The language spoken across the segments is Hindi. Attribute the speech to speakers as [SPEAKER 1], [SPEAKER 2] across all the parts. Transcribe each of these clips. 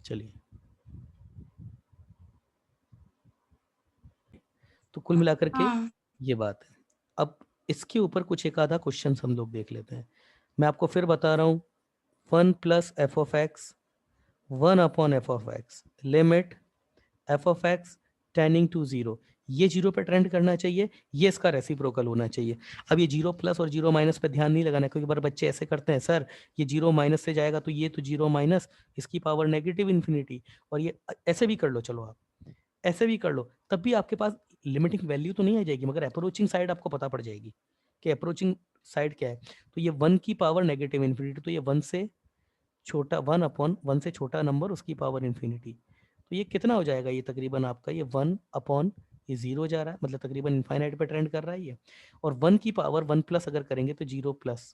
[SPEAKER 1] चलिए, तो कुल मिलाकर के
[SPEAKER 2] हाँ।
[SPEAKER 1] ये बात है। अब इसके ऊपर कुछ एक आधा क्वेश्चन हम लोग देख लेते हैं। मैं आपको फिर बता रहा हूँ, 1 plus f of x 1 upon f of x, limit f of x tending to zero, ये जीरो पे ट्रेंड करना चाहिए, ये इसका रेसिप्रोकल होना चाहिए। अब ये जीरो प्लस और जीरो माइनस पे ध्यान नहीं लगाना है, क्योंकि बार बच्चे ऐसे करते हैं, सर ये जीरो माइनस से जाएगा तो ये तो जीरो माइनस इसकी पावर नेगेटिव इन्फिनिटी, और ये ऐसे भी कर लो, चलो आप ऐसे भी कर लो, तब भी आपके पास लिमिटिंग वैल्यू तो नहीं आ जाएगी, मगर अप्रोचिंग साइड आपको पता पड़ जाएगी कि अप्रोचिंग साइड क्या है। तो ये 1 की पावर नेगेटिव इन्फिनिटी, तो ये 1 से छोटा, 1 अपॉन 1 से छोटा नंबर उसकी पावर इन्फिनिटी, तो ये कितना हो जाएगा, ये तकरीबन आपका ये 1 अपॉन ये जीरो जा रहा है, मतलब तकरीबन इनफाइनाइट पे ट्रेंड कर रहा है ये। और 1 की पावर 1 प्लस अगर करेंगे तो जीरो प्लस,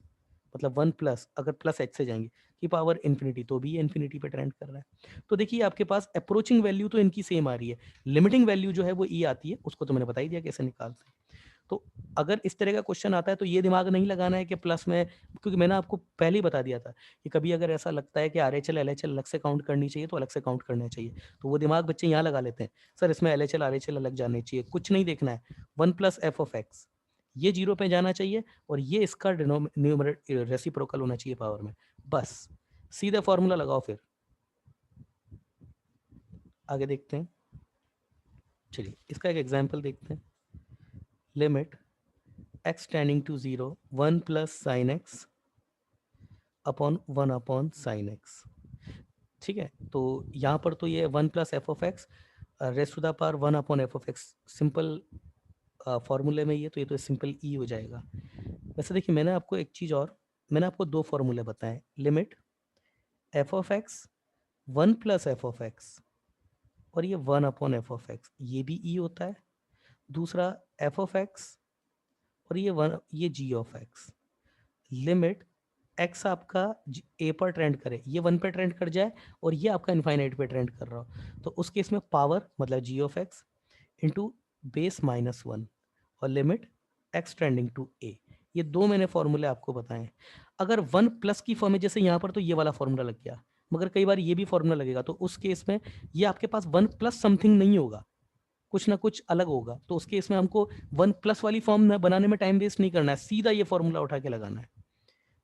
[SPEAKER 1] मतलब 1 प्लस अगर प्लस एच से जाएंगे की पावर इन्फिनिटी, तो भी ये इन्फिनिटी पे ट्रेंड कर रहा है। तो देखिए आपके पास अप्रोचिंग वैल्यू तो इनकी सेम आ रही है, लिमिटिंग वैल्यू जो है वो ई आती है, उसको तो मैंने बता ही दिया कैसे निकालते हैं। तो अगर इस तरह का क्वेश्चन आता है तो ये दिमाग नहीं लगाना है कि प्लस में, क्योंकि मैंने आपको पहले ही बता दिया था कि कभी अगर ऐसा लगता है कि R H L L H L अलग से काउंट करनी चाहिए तो अलग से काउंट करना चाहिए, तो वो दिमाग बच्चे यहाँ लगा लेते हैं, सर इसमें L H L R H L अलग जाने चाहिए, कुछ नहीं देखना है। 1 प्लस एफ ऑफ एक्स, ये जीरो पे जाना चाहिए और ये इसका न्यूमरेटर रेसिप्रोकल होना चाहिए पावर में, बस सीधा फॉर्मूला लगाओ। फिर आगे देखते हैं, चलिए इसका एक एग्जाम्पल देखते हैं। Limit x tending to zero 1 plus sine x upon 1 upon sine x, ठीक है। तो यहाँ पर तो ये 1 plus f of x raised to the power 1 upon f of x, simple फॉर्मूले में, ये तो सिंपल ई हो जाएगा। वैसे देखिए मैंने आपको एक चीज़ और, मैंने आपको दो फॉर्मूले बताए, limit f of x 1 plus f of x और ये 1 अपॉन एफ ऑफ एक्स, ये भी ई होता है। दूसरा एफ ऑफ एक्स और ये वन, ये जी ऑफ एक्स, लिमिट एक्स आपका ए पर ट्रेंड करे, ये वन पे ट्रेंड कर जाए और ये आपका इनफाइनाइट पे ट्रेंड कर रहा हो, तो उस केस में पावर मतलब g of x into base minus one और limit x trending to a, ये दो मैंने फॉर्मूले आपको बताए। अगर वन प्लस की फॉर्म है, जैसे यहाँ पर तो ये वाला फॉर्मूला लग गया, मगर कई बार ये भी फॉर्मूला लगेगा, तो उस केस में ये आपके पास वन प्लस समथिंग नहीं होगा, कुछ ना कुछ अलग होगा, तो उस केस में हमको वन प्लस वाली फॉर्म बनाने में टाइम वेस्ट नहीं करना है, सीधा ये फॉर्मूला उठा के लगाना है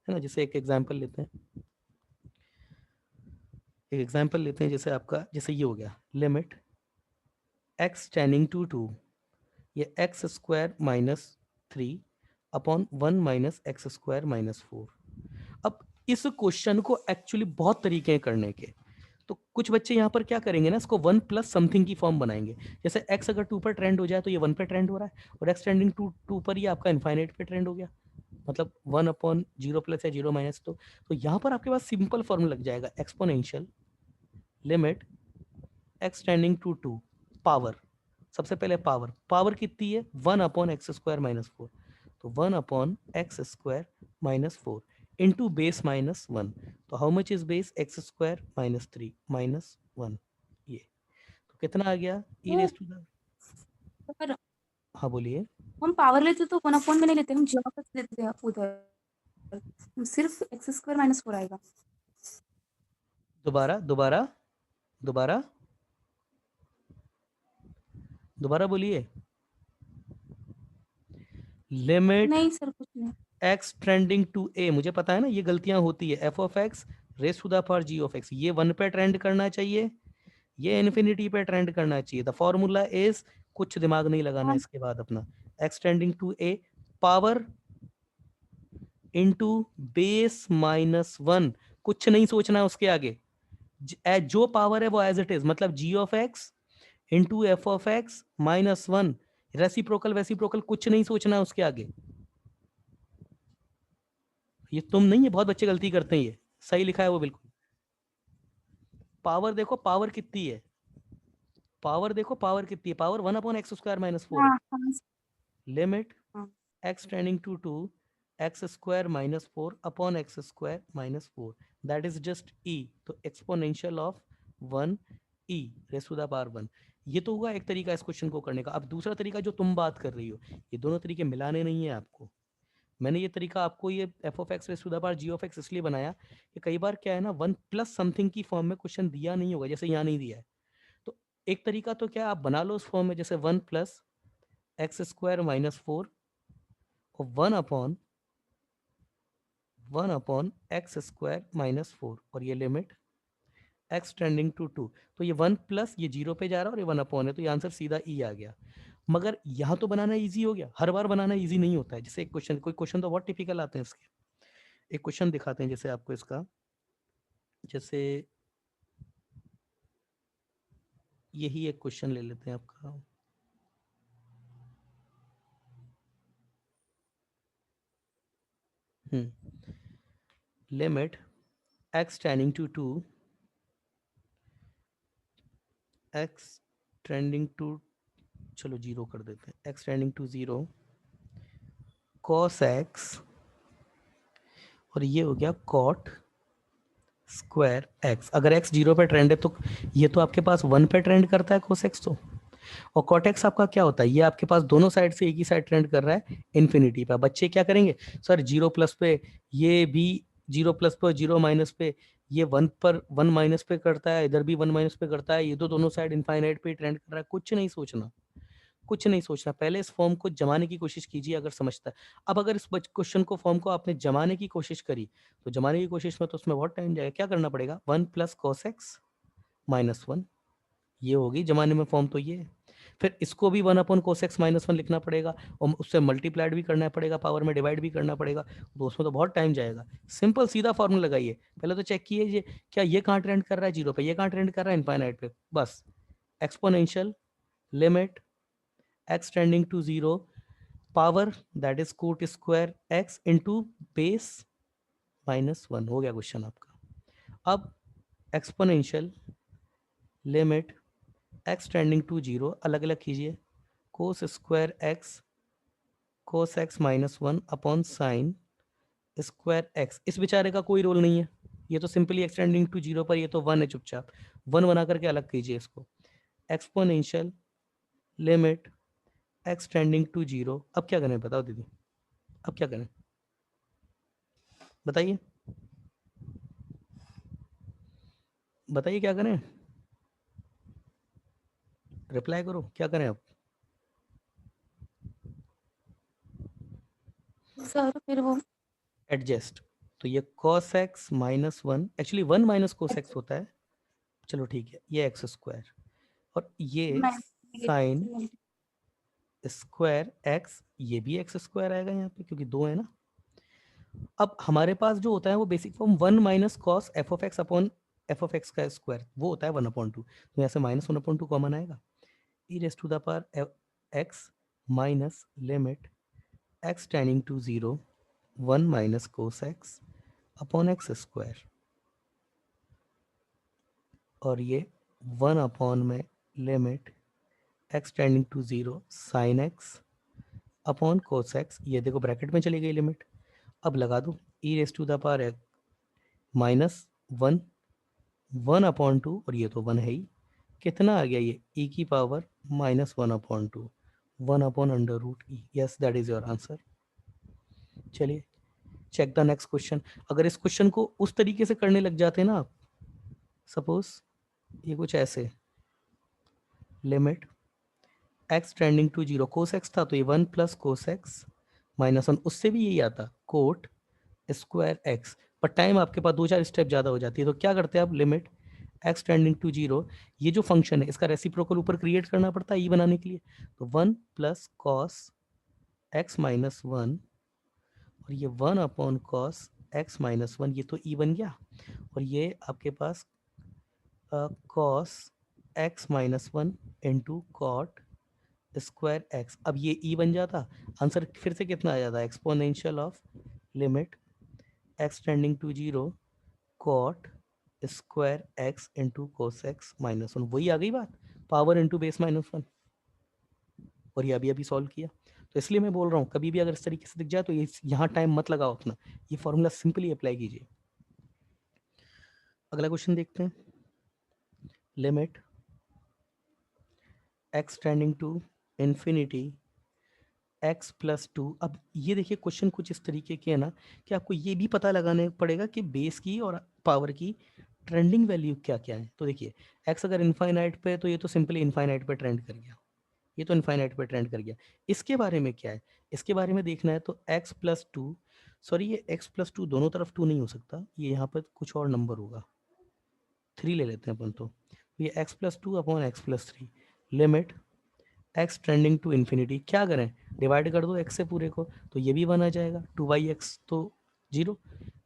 [SPEAKER 1] ना। जैसे एक एग्जांपल लेते हैं, एक एग्जांपल लेते हैं, जैसे आपका जैसे ये हो गया, limit x tending to two, ये x square minus three upon one minus x square minus four. अब इस क्वेश्चन को एक्चुअली बहुत तरीके हैं करने के, तो कुछ बच्चे यहाँ पर क्या करेंगे ना, इसको वन प्लस समथिंग की फॉर्म बनाएंगे, जैसे एक्स अगर टू पर ट्रेंड हो जाए तो ये वन पे ट्रेंड हो रहा है, और एक्स ट्रेंडिंग टू टू पर ये आपका इनफाइनाइट पे ट्रेंड हो गया, मतलब वन अपॉन जीरो प्लस या जीरो माइनस, तो यहाँ पर आपके पास सिंपल फॉर्मूला लग जाएगा, exponential limit x tending to two power, सबसे पहले पावर, पावर कितनी है 1 upon x square minus four, तो 1 upon x square minus four into base minus one, तो how much is base x square minus three minus one, ये तो कितना आ गया ई
[SPEAKER 2] तो
[SPEAKER 1] रेस टू द,
[SPEAKER 2] अगर
[SPEAKER 1] हाँ बोलिए।
[SPEAKER 2] हम पावर लेते तो 1 अपॉन में नहीं लेते, हम जी ऑफ एक्स लेते हैं उधर, सिर्फ एक्स स्क्वायर माइनस फोर आएगा।
[SPEAKER 1] दोबारा दोबारा दोबारा दोबारा बोलिए। लिमिट
[SPEAKER 2] नहीं सर, कुछ नहीं।
[SPEAKER 1] एक्स ट्रेंडिंग टू ए, मुझे पता है ना ये गलतियां होती है, f of x raise to the power g of x, ये वन पे ट्रेंड करना चाहिए, ये इन्फिनिटी पे ट्रेंड करना चाहिए, द फॉर्मूला इज, कुछ दिमाग नहीं लगाना
[SPEAKER 2] हाँ।
[SPEAKER 1] इसके बाद अपना, x tending to a power into base minus one, कुछ नहीं सोचना उसके आगे, जो पावर है वो एज इट इज, मतलब g of x into f of x minus one, reciprocal reciprocal कुछ नहीं सोचना उसके आगे, ये तुम नहीं है, बहुत बच्चे गलती करते हैं, ये सही लिखा है वो बिल्कुल। पावर देखो पावर कितनी है, पावर देखो पावर कितनी है, power one upon x square minus four है।
[SPEAKER 2] हाँ हाँ
[SPEAKER 1] लिमिट
[SPEAKER 2] हाँ।
[SPEAKER 1] X tending to two x square minus four upon x square minus four, that is just e, तो exponential of one e raise to the power one, ये तो हुआ एक तरीका इस क्वेश्चन को करने का। अब दूसरा तरीका जो तुम बात कर रही हो, ये दोनों तरीके मिलाने नहीं है आपको, मैंने ये तरीका आपको ये f of x raise to the power g of x इसलिए बनाया कि कई बार क्या है ना, वन प्लस समथिंग की फॉर्म में क्वेश्चन दिया नहीं होगा, जैसे यहाँ नहीं दिया है। तो एक तरीका तो क्या, आप बना लो उस फॉर्म में, जैसे one plus x square minus four और one upon x square minus four, और ये limit x tending to two. तो ये वन प्लस ये जीरो पे जा रहा है और ये वन अपॉन है, तो ये आंसर सीधा ई आ गया। मगर यहाँ तो बनाना इजी हो गया, हर बार बनाना इजी नहीं होता है। जैसे एक क्वेश्चन, कोई क्वेश्चन तो बहुत टिपिकल आते हैं इसके, एक क्वेश्चन दिखाते हैं जैसे आपको इसका, जैसे यही एक क्वेश्चन ले लेते हैं आपका, limit x tending to two, x tending to, चलो जीरो कर देते हैं, x tending to zero cos x, और ये हो गया कॉट स्क्वायर एक्स। अगर एक्स जीरो पे ट्रेंड है तो ये तो आपके पास वन पे ट्रेंड करता है कोस एक्स तो, और कॉट एक्स आपका क्या होता है, ये आपके पास दोनों साइड से एक ही साइड ट्रेंड कर रहा है इन्फिनिटी पे। बच्चे क्या करेंगे सर, जीरो प्लस पे ये भी, जीरो प्लस पे जीरो माइनस पे, ये वन पर वन माइनस पे करता है, इधर भी वन माइनस पे करता है, ये तो दोनों साइड इनफाइनाइट पे ट्रेंड कर रहा है। कुछ नहीं सोचना, कुछ नहीं सोचना, पहले इस फॉर्म को जमाने की कोशिश कीजिए अगर समझता है। अब अगर इस क्वेश्चन को फॉर्म को आपने जमाने की कोशिश करी, तो जमाने की कोशिश में तो उसमें बहुत टाइम जाएगा। क्या करना पड़ेगा, one plus cos x minus one, ये होगी जमाने में फॉर्म तो ये। फिर इसको भी one upon cos x minus one लिखना पड़ेगा, और उससे मल्टीप्लाइड भी करना पड़ेगा, पावर में डिवाइड भी करना पड़ेगा, तो उसमें तो बहुत टाइम जाएगा। सिंपल सीधा फॉर्मूला लगाइए, पहले तो चेक कीजिए क्या ये कहाँ ट्रेंड कर रहा है जीरो पे, ये कहाँ ट्रेंड कर रहा है इनफाइनाइट पे। बस exponential limit x tending to zero power that is cot square x into base minus one, हो गया क्वेश्चन आपका। अब exponential limit x tending to zero, अलग अलग कीजिए, cos square x cos x minus one upon sine square x. इस बेचारे का कोई रोल नहीं है, ये तो simply x tending to zero पर, ये तो वन है, चुपचाप वन बना करके अलग कीजिए इसको। Exponential limit x tending to zero, अब क्या करें बताओ दीदी, अब क्या करें बताइए, बताइए क्या करें, रिप्लाई करो, क्या करें अब।
[SPEAKER 2] सर फिर वो
[SPEAKER 1] एडजस्ट, तो ये cos x minus one, actually one minus cos x होता है, चलो ठीक है, ये एक्स स्क्वायर, और ये साइन स्क्वायर एक्स, ये भी एक्स स्क्वायर आएगा यहाँ पे क्योंकि दो है ना। अब हमारे पास जो होता है वो basic form one minus cos f of x upon f of x का स्क्वायर, वो होता है वन अपॉन टू, तो यहाँ से minus one upon two common आएगा, e raise to the power x minus limit x tending to zero one minus cos x upon x square, और ये वन अपॉन में limit x tending to zero sine x upon cos x, ये देखो ब्रैकेट में चली गई लिमिट। अब लगा दो e raise to the power minus one, one upon two, और ये तो वन है ही, कितना आ गया ये ई की power minus one upon two, one upon under root e. Yes that is your answer. चलिए चेक द नेक्स्ट क्वेश्चन। अगर इस क्वेश्चन को उस तरीके से करने लग जाते ना आप, सपोज ये कुछ ऐसे, limit x tending to zero, cos x था तो ये one plus cos x minus one, उससे भी यही आता कोट स्क्वायर एक्स, पर टाइम आपके पास दो चार स्टेप ज़्यादा हो जाती है, तो क्या करते हैं आप, limit x tending to zero, ये जो फंक्शन है इसका रेसिप्रोकल ऊपर क्रिएट करना पड़ता है ई बनाने के लिए, तो one plus cos x minus one, और ये one upon cos x minus one, ये तो ई बन गया, और ये आपके पास cos x minus one into cot square x. अब ये ई बन जाता, आंसर फिर से कितना आ जाता, exponential of limit x tending to zero cot square x into cos x minus one, वही आ गई बात, power into base minus one, और ये अभी अभी सॉल्व किया। तो इसलिए मैं बोल रहा हूँ कभी भी अगर इस तरीके से दिख जाए तो ये यहाँ टाइम मत लगाओ अपना, ये फॉर्मूला सिंपली अप्लाई कीजिए। अगला क्वेश्चन देखते हैं, limit x tending to infinity x plus two. अब ये देखिए क्वेश्चन कुछ इस तरीके के है ना कि आपको ये भी पता लगाने पड़ेगा कि बेस की और पावर की ट्रेंडिंग वैल्यू क्या क्या है। तो देखिए x अगर इनफाइनाइट पे है तो ये तो सिंपली इनफाइनाइट पे ट्रेंड कर गया, ये तो इनफाइनाइट पे ट्रेंड कर गया। इसके बारे में क्या है, इसके बारे में देखना है तो x प्लस टू, सॉरी ये x प्लस टू दोनों तरफ टू नहीं हो सकता, ये यहाँ पर कुछ और नंबर होगा, थ्री ले लेते हैं अपन। तो ये x plus two upon x plus three, limit x tending to infinity, क्या करें डिवाइड कर दो x से पूरे को, तो ये भी 1 आ जाएगा, 2/x तो 0,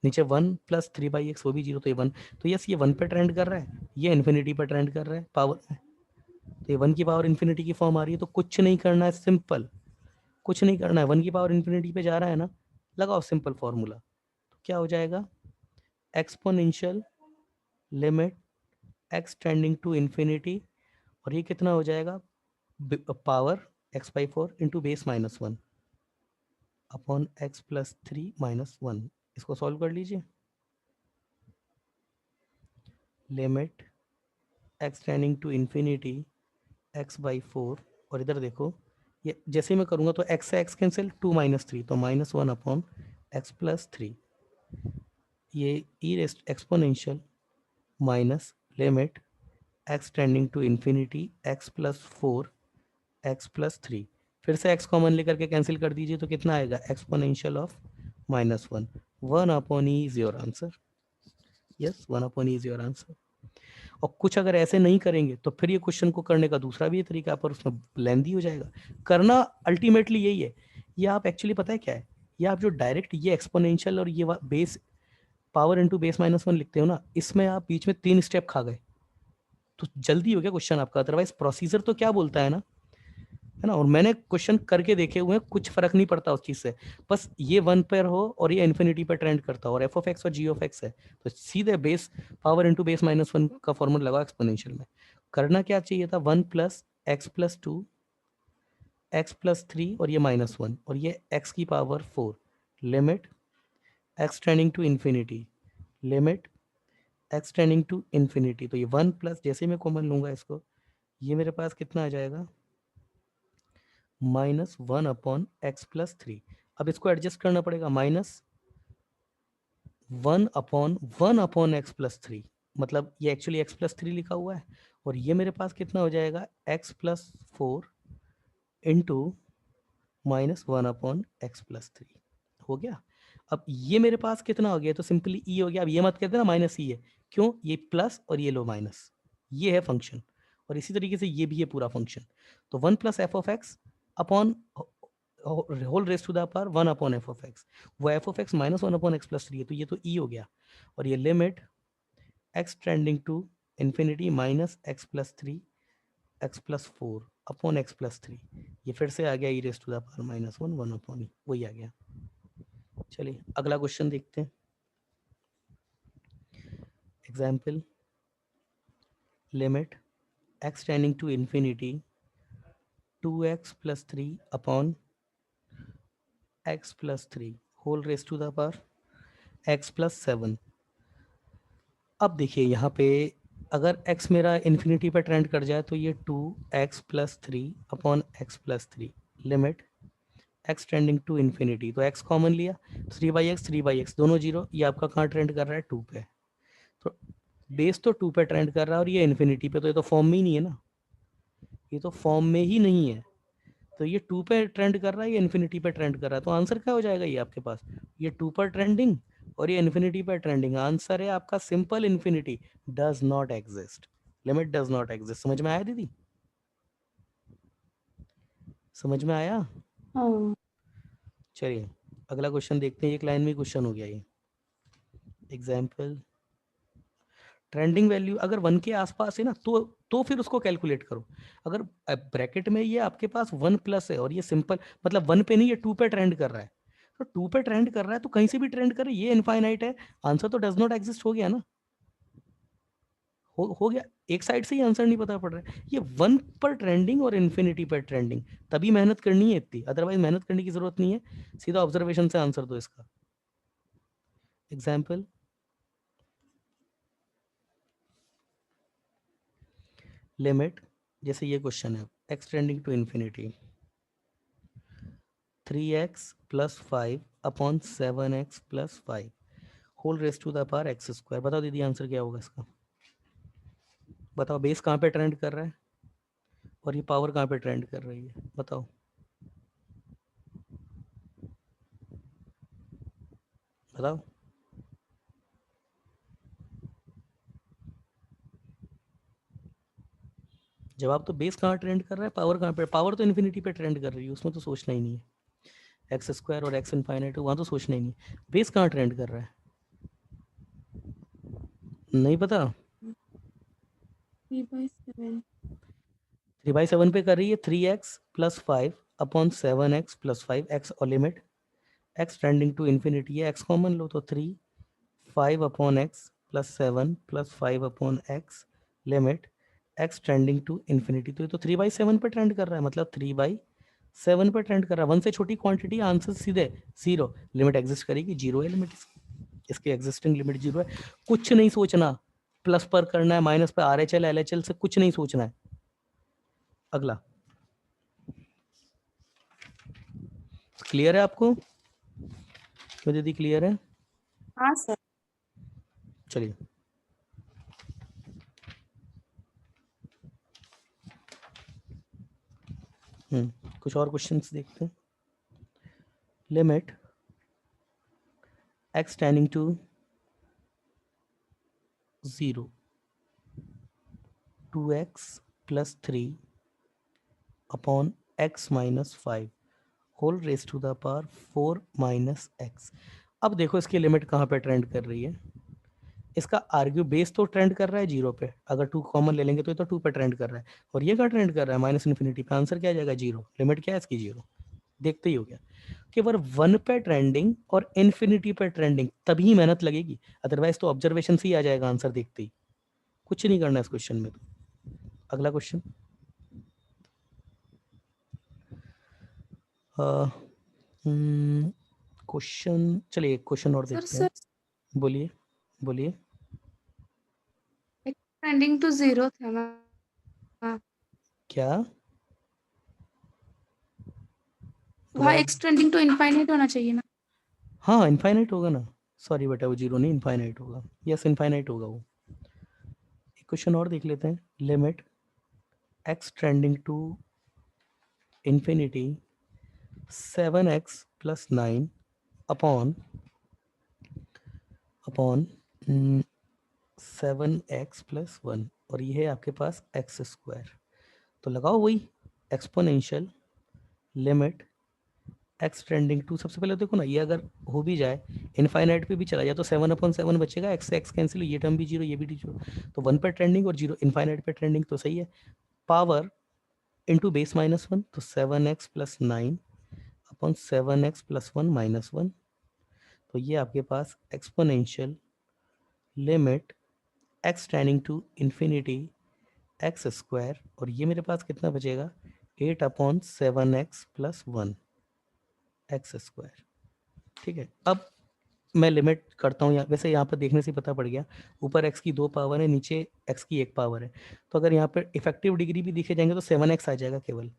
[SPEAKER 1] नीचे 1 प्लस 3/x वो भी 0, तो ये 1। तो यस ये 1 पे ट्रेंड कर रहा है, ये इन्फिनिटी पे ट्रेंड कर रहा है पावर में, तो ये 1 की पावर इन्फिनिटी की फॉर्म आ रही है। तो कुछ नहीं करना है, सिंपल कुछ नहीं करना है, 1 की पावर इन्फिनिटी पे जा रहा है ना, लगाओ सिंपल फॉर्मूला, तो क्या हो जाएगा exponential limit x tending to infinity, और ये कितना हो जाएगा power x/4 into base -1 upon x plus three minus one. इसको सॉल्व कर लीजिए, limit x tending to infinity x/4, और इधर देखो ये जैसे ही मैं करूँगा तो x से x कैंसिल, 2 माइनस थ्री तो -1 अपॉन x प्लस थ्री, ये e exponential minus limit x tending to infinity x plus four x plus three, फिर से x कॉमन लेकर के कैंसिल कर दीजिए तो कितना आएगा exponential of -1, 1 upon E is your answer. Yes 1 upon E is your answer. और कुछ अगर ऐसे नहीं करेंगे तो फिर ये क्वेश्चन को करने का दूसरा भी तरीका, पर उसमें लेंदी हो जाएगा। करना अल्टीमेटली यही है, ये आप एक्चुअली पता है क्या है, ये आप जो डायरेक्ट ये एक्सपोनेंशियल और ये बेस पावर इनटू बेस -1 लिखते हो ना, इसमें आप बीच में 3 स्टेप खा गए, तो जल्दी हो गया क्वेश्चन आपका। अदरवाइज प्रोसीजर तो क्या बोलता है ना, है ना, और मैंने क्वेश्चन करके देखे हुए हैं, कुछ फर्क नहीं पड़ता उस चीज से, बस ये 1 पर हो और ये इन्फिनिटी पर ट्रेंड करता हो और एफ ऑफ एक्स और जी ऑफ एक्स है, तो सीधे बेस पावर इनटू बेस -1 का फॉर्मूला लगाओ एक्सपोनेंशियल में। करना क्या चाहिए था, 1 plus x plus two x plus three और ये -1 और ये एक्स की power 4, limit x tending to infinity, limit x tending to infinity, तो ये 1 प्लस जैसे ही मैं कॉमन लूंगा इसको, ये मेरे पास कितना आ जाएगा -1 अपॉन एक्स प्लस थ्री। अब इसको एडजस्ट करना पड़ेगा, -1 अपॉन एक्स प्लस थ्री, मतलब ये एक्चुअली एक्स प्लस थ्री लिखा हुआ है, और ये मेरे पास कितना हो जाएगा x plus four into -1 upon x plus three, हो गया। अब ये मेरे पास कितना हो गया, तो सिंपली ई हो गया। अब ये मत कहते ना माइनस ई है, क्यों, ये प्लस और ये लो माइनस, ये है फंक्शन, और इसी तरीके से ये भी है पूरा फंक्शन। तो 1 plus f of x upon whole raise to the power 1 upon f of x, वो f of x -1 upon x plus three है, तो ये तो ई हो गया, और ये limit x tending to infinity minus x plus three x plus four upon x plus three, ये फिर से आ गया e raise to the power -1 1 upon e, वही आ गया। चलिए अगला क्वेश्चन देखते हैं। Example, limit x tending to infinity 2x plus three upon x plus three whole raise to the power x plus seven. अब देखिए यहाँ पे अगर x मेरा इन्फिनिटी पर ट्रेंड कर जाए तो ये 2x plus three upon x plus three, limit x tending to infinity, तो x कॉमन लिया, 3/x दोनों जीरो, ये आपका कहाँ ट्रेंड कर रहा है 2 पे, तो बेस तो 2 पे ट्रेंड कर रहा है और ये इन्फिनिटी पे, तो ये तो फॉर्म में ही नहीं है ना, ये तो फॉर्म में ही नहीं है, तो ये 2 पे ट्रेंड कर रहा है, ये इन्फिनिटी पे ट्रेंड कर रहा है, तो आंसर क्या हो जाएगा ये आपके पास, ये 2 पर ट्रेंडिंग और ये इन्फिनिटी पर ट्रेंडिंग, आंसर है आपका simple infinity does not exist, limit does not exist. समझ में आया दीदी, समझ में आया।
[SPEAKER 2] हाँ
[SPEAKER 1] चलिए अगला क्वेश्चन देखते हैं, एक लाइन में क्वेश्चन हो गया ये। एग्जाम्पल, ट्रेंडिंग वैल्यू अगर 1 के आसपास है ना तो फिर उसको कैलकुलेट करो। अगर ब्रैकेट में ये आपके पास 1 प्लस है और ये सिंपल मतलब 1 पे नहीं, ये 2 पे ट्रेंड कर रहा है, तो 2 पे ट्रेंड कर रहा है तो कहीं से भी ट्रेंड करे, ये इनफाइनाइट है, आंसर तो डज नॉट एग्जिस्ट हो गया ना, हो गया, एक साइड से ही आंसर नहीं पता पड़ रहा है, ये 1 पर ट्रेंडिंग और इन्फिनिटी पर ट्रेंडिंग, तभी मेहनत करनी है इतनी, अदरवाइज मेहनत करने की जरूरत नहीं है, सीधा ऑब्जर्वेशन से आंसर दो इसका। एग्जाम्पल, लिमिट जैसे ये क्वेश्चन है x tending to infinity 3x plus 5 upon 7x plus 5 whole raise to the power x square. बताओ दीदी आंसर क्या होगा इसका? बताओ बेस कहाँ पे ट्रेंड कर रहा है और ये पावर कहाँ पे ट्रेंड कर रही है? बताओ बताओ। जवाब तो बेस कहाँ ट्रेंड कर रहा है, पावर कहाँ पे? पावर तो इन्फिनिटी पे ट्रेंड कर रही है, उसमें तो सोचना ही नहीं है। एक्स स्क्वायर और एक्स इनफाइनाइट वहाँ तो सोचना ही नहीं। बेस कहाँ ट्रेंड कर रहा है? नहीं पता?
[SPEAKER 2] 3/7
[SPEAKER 1] 3/7 पे कर रही है। 3x plus 5 upon 7x plus 5 x और limit x tending to infinity है, x कॉमन लो तो 3 5 upon x plus 7 plus 5 upon x limit x tending to infinity. तो ये तो 3/7 पे ट्रेंड कर रहा है, मतलब 3/7 पे ट्रेंड कर रहा है। 1 से छोटी क्वांटिटी, आंसर सीधे 0। लिमिट एग्जिस्ट करेगी, 0 है लिमिट इसकी एग्जिस्टिंग लिमिट 0 है। कुछ नहीं सोचना, प्लस पर करना है, माइनस पर RHL LHL से कुछ नहीं सोचना है। अगला क्लियर है आपको? क्यों दीदी क्लियर है?
[SPEAKER 2] हाँ सर।
[SPEAKER 1] चलिए कुछ और क्वेश्चंस देखते हैं। Limit x tending to 0 2x plus 3 upon x minus 5 whole raise to the power 4 minus x. अब देखो इसकी लिमिट कहाँ पे ट्रेंड कर रही है। इसका आर्ग्यू बेस तो ट्रेंड कर रहा है 0 पे, अगर 2 कॉमन ले लेंगे तो ये तो 2 पे ट्रेंड कर रहा है, और ये क्या ट्रेंड कर रहा है माइनस इन्फिनिटी पे। आंसर क्या आ जाएगा? 0। लिमिट क्या है इसकी? 0। देखते ही हो गया। केवल 1 पे ट्रेंडिंग और इन्फिनिटी पे ट्रेंडिंग तभी मेहनत लगेगी, अदरवाइज तो ऑब्जर्वेशन से ही आ जाएगा आंसर देखते ही। कुछ नहीं करना इस क्वेश्चन में तो। अगला क्वेश्चन क्वेश्चन, चलिए एक क्वेश्चन और
[SPEAKER 2] सर
[SPEAKER 1] देखते
[SPEAKER 2] सर
[SPEAKER 1] हैं। बोलिए बोलिए।
[SPEAKER 2] ट्रेंडिंग टू 0 था ना? हाँ,
[SPEAKER 1] क्या?
[SPEAKER 2] वहाँ
[SPEAKER 1] दोबारा?
[SPEAKER 2] एक्स ट्रेंडिंग टू इनफाइनाइट होना चाहिए ना?
[SPEAKER 1] हाँ इनफाइनाइट होगा ना। सॉरी बेटा, वो 0 नहीं, इनफाइनाइट होगा। यस इनफाइनाइट होगा वो। एक क्वेश्चन और देख लेते हैं। Limit x trending to infinity 7x plus 9 upon 7x plus 1, और ये है आपके पास एक्स स्क्वायर। तो लगाओ वही exponential limit x tending to. सबसे पहले देखो ना, ये अगर हो भी जाए इनफाइनाइट पे भी चला जाए तो 7/7 बचेगा, एक्स से एक्स कैंसिल, ये टर्म भी 0 ये भी 0। तो 1 पे ट्रेंडिंग और 0 इनफाइनाइट पे ट्रेंडिंग, तो सही है। पावर इंटू बेस माइनस 1, तो 7x plus 9 upon 7x plus 1 minus 1। तो ये आपके पास exponential limit x tending to infinity x square, और ये मेरे पास कितना बचेगा? 8/7x plus 1 x square. ठीक है, अब मैं लिमिट करता हूँ। वैसे यहाँ पर देखने से पता पड़ गया, ऊपर x की 2 पावर है, नीचे x की 1 पावर है। तो अगर यहाँ पर इफेक्टिव डिग्री भी दिखे जाएंगे तो 7x आ जाएगा केवल,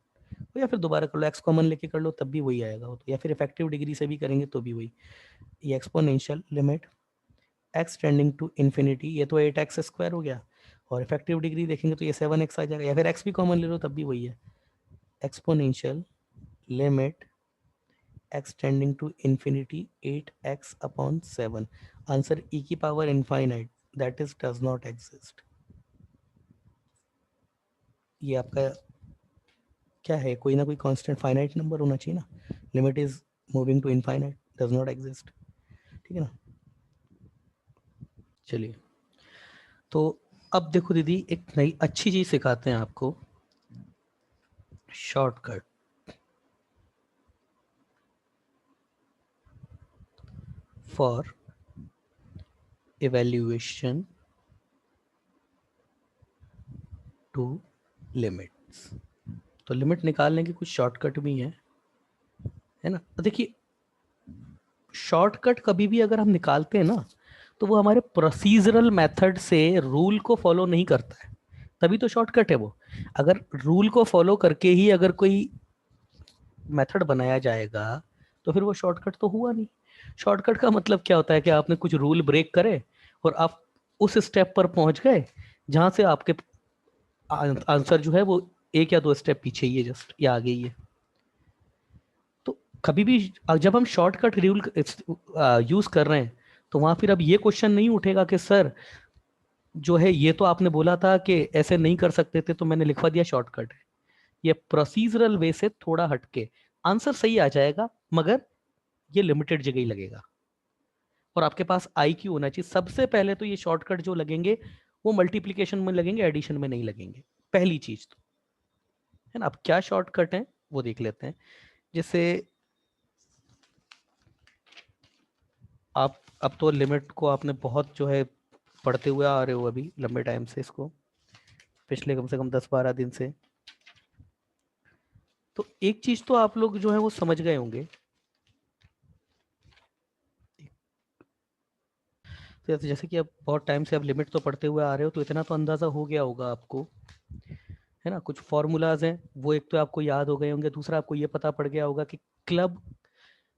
[SPEAKER 1] या फिर दोबारा कर लो, x कॉमन लेके कर लो तब भी वही आएगा वो तो, या फिर इफेक्टिव डिग्री से भी करेंगे तो भी वही। ये exponential limit x tending to infinity, ये तो 8x स्क्वायर हो गया, और इफेक्टिव डिग्री देखेंगे तो ये 7x आ जाएगा, या फिर x भी कॉमन ले लो तब भी वही है। Exponential limit x tending to infinity 8x upon 7। Answer e की power infinite, that is does not exist. ये आपका क्या है? कोई ना कोई कांस्टेंट फाइनाइट नंबर होना चाहिए ना। Limit is moving to infinite, does not exist. ठीक है ना? चलिए, तो अब देखो दीदी, एक नई अच्छी चीज सिखाते हैं आपको, shortcut. For evaluation to limits. तो लिमिट निकालने के कुछ शॉर्टकट भी हैं, है ना? तो देखिए, शॉर्टकट कभी भी अगर हम निकालते हैं ना, तो वो हमारे प्रोसीजरल मेथड से रूल को फॉलो नहीं करता है, तभी तो शॉर्टकट है वो। अगर रूल को फॉलो करके ही अगर कोई मेथड बनाया जाएगा तो फिर वो शॉर्टकट तो हुआ नहीं। शॉर्टकट का मतलब क्या होता है कि आपने कुछ रूल ब्रेक करे और आप उस स्टेप पर पहुंच गए जहां से आपके आंसर जो है वो एक या दो स्टेप पीछे ही है, जस्ट या आगे ही है। तो कभी भी जब हम शॉर्टकट रूल यूज कर रहे हैं तो वहां फिर अब ये क्वेश्चन नहीं उठेगा कि सर जो है ये तो आपने बोला था कि ऐसे नहीं कर सकते थे तो मैंने लिखवा दिया शॉर्टकट है। ये प्रोसीजरल वे से थोड़ा हटके आंसर सही आ जाएगा, मगर ये लिमिटेड जगह ही लगेगा। और आपके पास IQ होना चाहिए। सबसे पहले तो ये शॉर्टकट जो लगेंगे वो मल्टीप्लीकेशन में लगेंगे, एडिशन में नहीं लगेंगे, पहली चीज तो है ना। अब क्या शॉर्टकट है वो देख लेते हैं। जैसे आप अब तो लिमिट को आपने बहुत जो है पढ़ते हुए आ रहे हो अभी लंबे टाइम से, इसको पिछले कम से कम 10-12 दिन से। तो एक चीज तो आप लोग जो है वो समझ गए होंगे। तो जैसे कि अब बहुत टाइम से आप लिमिट तो पढ़ते हुए आ रहे हो तो इतना तो अंदाजा हो गया होगा आपको, है ना। कुछ फॉर्मूलाज हैं वो एक तो आपको याद हो गए होंगे, दूसरा आपको ये पता पड़ गया होगा कि क्लब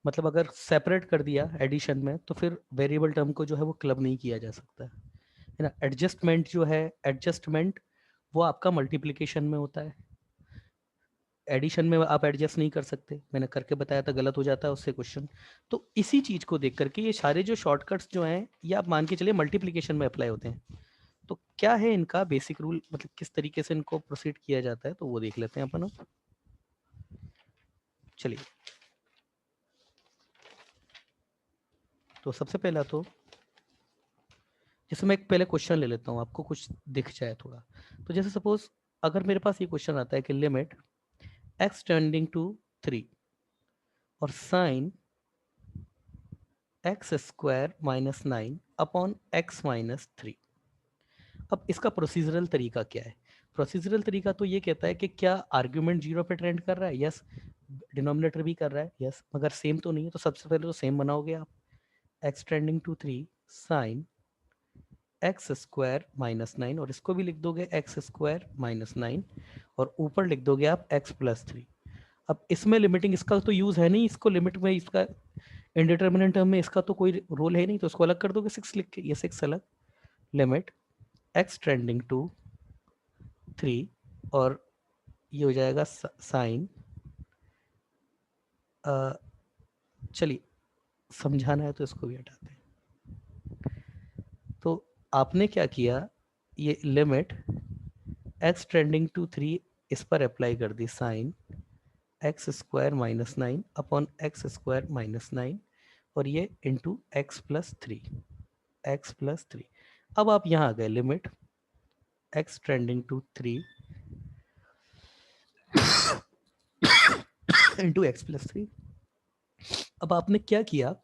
[SPEAKER 1] मतलब अगर सेपरेट कर दिया एडिशन में तो फिर वेरिएबल टर्म को जो है वो क्लब नहीं किया जा सकता, है ना। एडजस्टमेंट जो है, एडजस्टमेंट वो आपका मल्टीप्लिकेशन में होता है, एडिशन में आप एडजस्ट नहीं कर सकते। मैंने करके बताया था, गलत हो जाता है उससे क्वेश्चन। तो इसी चीज को देख करके ये सारे जो शॉर्टकट्स जो हैं ये आप मान के चलिए मल्टीप्लिकेशन में अप्लाई होते हैं। तो क्या है इनका बेसिक रूल, मतलब किस तरीके से इनको प्रोसीड किया जाता है, तो वो देख लेते हैं अपन। चलिए, तो सबसे पहला तो जैसे मैं एक पहले क्वेश्चन ले लेता हूँ, आपको कुछ दिख जाए थोड़ा। तो जैसे सपोज अगर मेरे पास ये क्वेश्चन आता है कि लिमिट x टेंडिंग टू 3 और sign x square minus 9 upon x minus 3। अब इसका प्रोसीजरल तरीका क्या है? प्रोसीजरल तरीका तो ये कहता है कि क्या आर्ग्यूमेंट जीरो पे ट्रेंड कर रहा है, यस। डिनोमिनेटर भी कर रहा है, यस। मगर सेम तो नहीं है, तो सबसे पहले तो सेम बनाओगे आप। X trending to 3 sine x square minus 9, और इसको भी लिख दोगे एक्स स्क्वायर माइनस 9, और ऊपर लिख दोगे आप एक्स प्लस 3। अब इसमें लिमिटिंग इसका तो यूज है नहीं, इसको लिमिट में इसका इंडिटर्मिनेंट टर्म में इसका तो कोई रोल है नहीं, तो इसको अलग कर दोगे 6 लिख के, ये 6 अलग। लिमिट एक्स ट्रेंडिंग टू 3 और ये हो जाएगा साइन, चलिए समझाना है तो इसको भी हटाते हैं। तो आपने क्या किया, ये लिमिट एक्स ट्रेंडिंग टू 3 इस पर अप्लाई कर दी, sine x square minus 9 upon x square minus 9, और ये into x plus 3, x plus 3। अब आप यहाँ आ गए, limit x trending to 3 into x plus 3। अब आपने क्या किया,